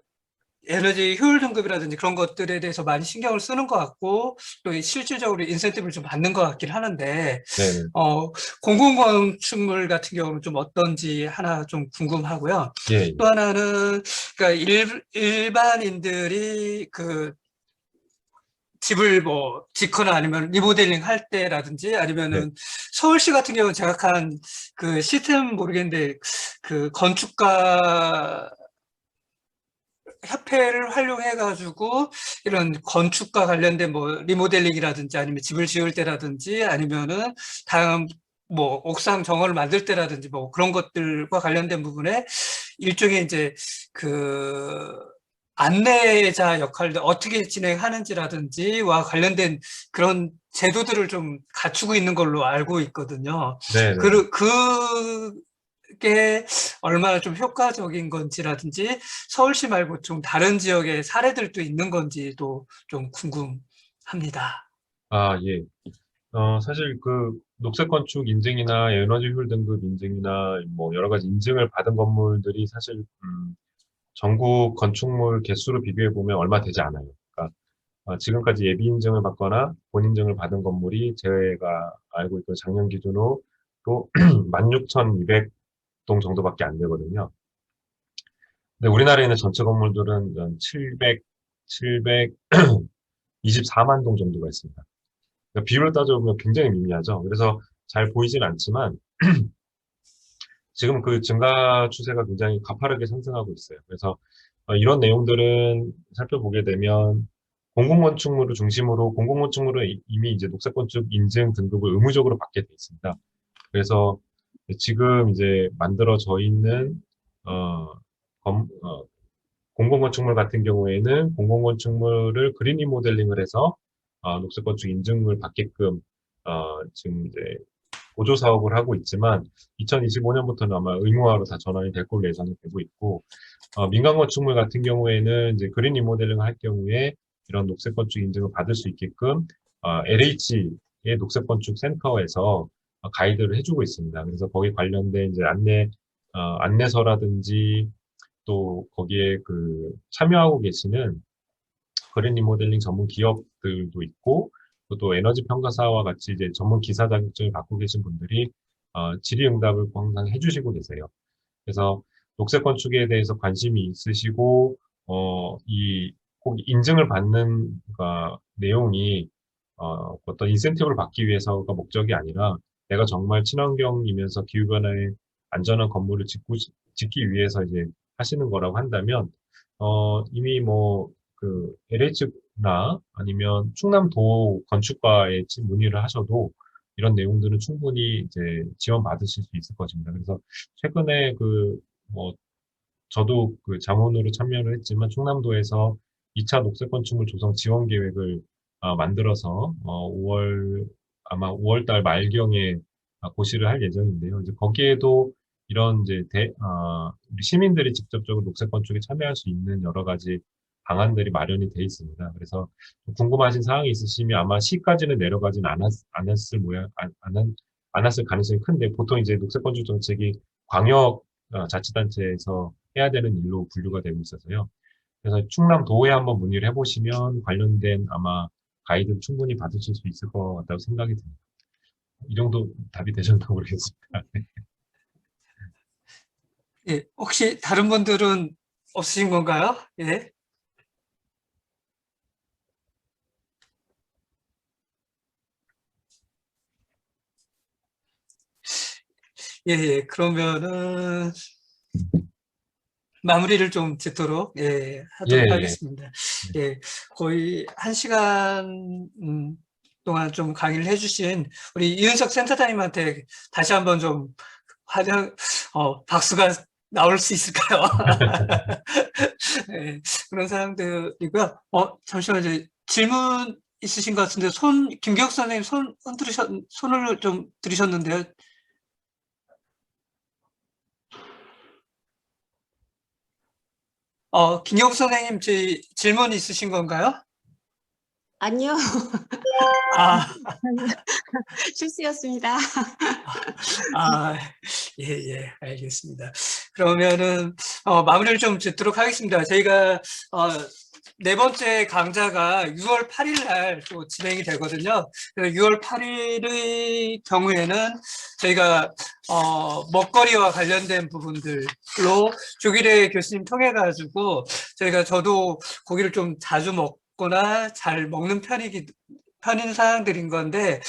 에너지 효율 등급이라든지 그런 것들에 대해서 많이 신경을 쓰는 것 같고, 또 실질적으로 인센티브를 좀 받는 것 같긴 하는데, 네, 네. 공공건축물 같은 경우는 좀 어떤지 하나 좀 궁금하고요. 예, 예. 또 하나는, 그러니까 일반인들이 그 집을 뭐 짓거나 아니면 리모델링 할 때라든지 네, 아니면은 서울시 같은 경우는 제각한 그 시스템 모르겠는데 그 건축가 협회를 활용해가지고 이런 건축과 관련된 뭐 리모델링이라든지 아니면 집을 지을 때라든지 아니면은 다음 뭐 옥상 정원을 만들 때라든지 뭐 그런 것들과 관련된 부분에 일종의 이제 그 안내자 역할을 어떻게 진행하는지라든지와 관련된 그런 제도들을 좀 갖추고 있는 걸로 알고 있거든요. 네, 네. 그게 얼마나 좀 효과적인 건지라든지 서울시 말고 좀 다른 지역의 사례들도 있는 건지도 좀 궁금합니다. 예. 사실 그 녹색 건축 인증이나 에너지 효율 등급 인증이나 뭐 여러 가지 인증을 받은 건물들이 사실 전국 건축물 개수로 비교해 보면 얼마 되지 않아요. 그러니까 지금까지 예비 인증을 받거나 본 인증을 받은 건물이 제가 알고 있던 작년 기준으로 또 16,200동 정도밖에 안 되거든요. 근데 우리나라에 있는 전체 건물들은 한 724만 동 정도가 있습니다. 그러니까 비율을 따져보면 굉장히 미미하죠. 그래서 잘 보이진 않지만 지금 그 증가 추세가 굉장히 가파르게 상승하고 있어요. 그래서 이런 내용들은 살펴보게 되면 공공건축물을 중심으로 공공건축물은 이미 이제 녹색건축 인증 등급을 의무적으로 받게 돼 있습니다. 그래서 지금 이제 만들어져 있는 어, 공공건축물 같은 경우에는 공공건축물을 그린 리모델링을 해서 녹색건축 인증을 받게끔 지금 이제 보조 사업을 하고 있지만 2025년부터는 아마 의무화로 다 전환이 될 걸로 예상이 되고 있고 민간 건축물 같은 경우에는 이제 그린 리모델링을 할 경우에 이런 녹색 건축 인증을 받을 수 있게끔 LH의 녹색 건축 센터에서 가이드를 해주고 있습니다. 그래서 거기 관련된 이제 안내서라든지 또 거기에 그 참여하고 계시는 그린 리모델링 전문 기업들도 있고 또 에너지 평가사와 같이 이제 전문 기사 자격증을 갖고 계신 분들이 질의응답을 항상 해주시고 계세요. 그래서 녹색 건축에 대해서 관심이 있으시고 꼭 인증을 받는 내용이 어떤 인센티브를 받기 위해서가 목적이 아니라 내가 정말 친환경이면서 기후변화에 안전한 건물을 짓기 위해서 이제 하시는 거라고 한다면 이미 뭐 그 LH나 아니면 충남도 건축가에 문의를 하셔도 이런 내용들은 충분히 이제 지원받으실 수 있을 것입니다. 그래서 최근에 뭐, 저도 그 자문으로 참여를 했지만 충남도에서 2차 녹색 건축물 조성 지원 계획을 만들어서 5월, 아마 5월 달 말경에 고시를 할 예정인데요. 이제 거기에도 이런 이제 우리 시민들이 직접적으로 녹색 건축에 참여할 수 있는 여러 가지 방안들이 마련이 돼 있습니다. 그래서 궁금하신 사항이 있으시면 아마 시까지는 내려가진 않았을 가능성이 큰데 보통 이제 녹색 건축 정책이 광역 자치단체에서 해야 되는 일로 분류가 되고 있어서요. 그래서 충남도에 한번 문의를 해보시면 관련된 아마 가이드를 충분히 받으실 수 있을 것 같다고 생각이 듭니다. 이 정도 답이 되셨나 모르겠습니다. 예, 혹시 다른 분들은 없으신 건가요? 예. 예, 예. 그러면은 마무리를 좀 짓도록 예, 하도록 예. 하겠습니다. 예, 거의 1시간 동안 좀 강의를 해주신 우리 이은석 센터장님한테 다시 한번 좀 박수가 나올 수 있을까요? 예, 그런 사람들이고요. 잠시만요. 질문 있으신 것 같은데 김기혁 선생님 손을 좀 들으셨는데요. 김기혁 선생님 질문 있으신 건가요? 아니요. 아, 실수였습니다. 예, 예, 알겠습니다. 그러면은, 마무리를 좀 짓도록 하겠습니다. 저희가, 네 번째 강좌가 6월 8일 날 또 진행이 되거든요. 6월 8일의 경우에는 저희가, 먹거리와 관련된 부분들로 조기래 교수님 통해가지고 저도 고기를 좀 자주 먹거나 잘 먹는 편인 사항들인 건데,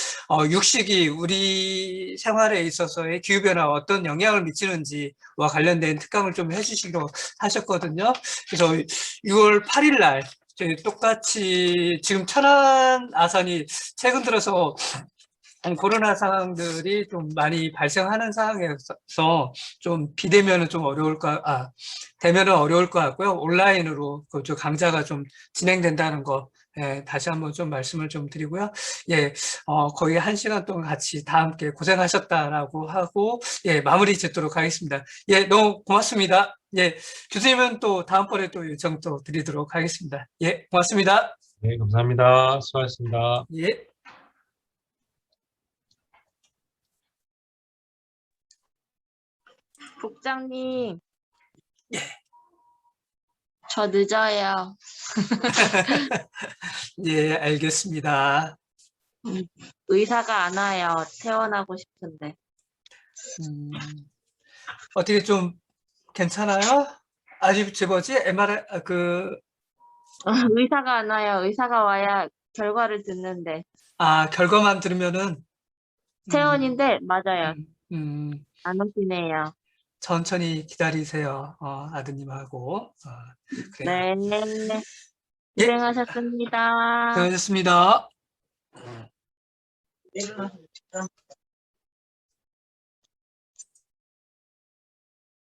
육식이 우리 생활에 있어서의 기후변화와 어떤 영향을 미치는지와 관련된 특강을 좀 해주시기로 하셨거든요. 그래서 6월 8일 날 저희 똑같이 지금 천안 아산이 최근 들어서 코로나 상황들이 좀 많이 발생하는 상황에서 좀 비대면은 좀 대면은 어려울 것 같고요. 온라인으로 그 강좌가 좀 진행된다는 거 다시 한번 좀 말씀을 좀 드리고요. 예, 거의 1시간 동안 같이 다 함께 고생하셨다라고 하고, 예, 마무리 짓도록 하겠습니다. 예, 너무 고맙습니다. 예, 교수님은 또 다음번에 또 요청 또 드리도록 하겠습니다. 예, 고맙습니다. 네, 감사합니다. 수고하셨습니다. 예. 국장님, 예. 저 늦어요. 예, 알겠습니다. 의사가 안 와요. 퇴원하고 싶은데. 어떻게 좀 괜찮아요? 아직 MRI, 의사가 안 와요. 의사가 와야 결과를 듣는데. 아, 결과만 들으면은, 태원인데, 맞아요. 음, 안 오시네요. 천천히 기다리세요. 아드님하고. 그래요. 네. 예, 고생하셨습니다. 수고하셨습니다.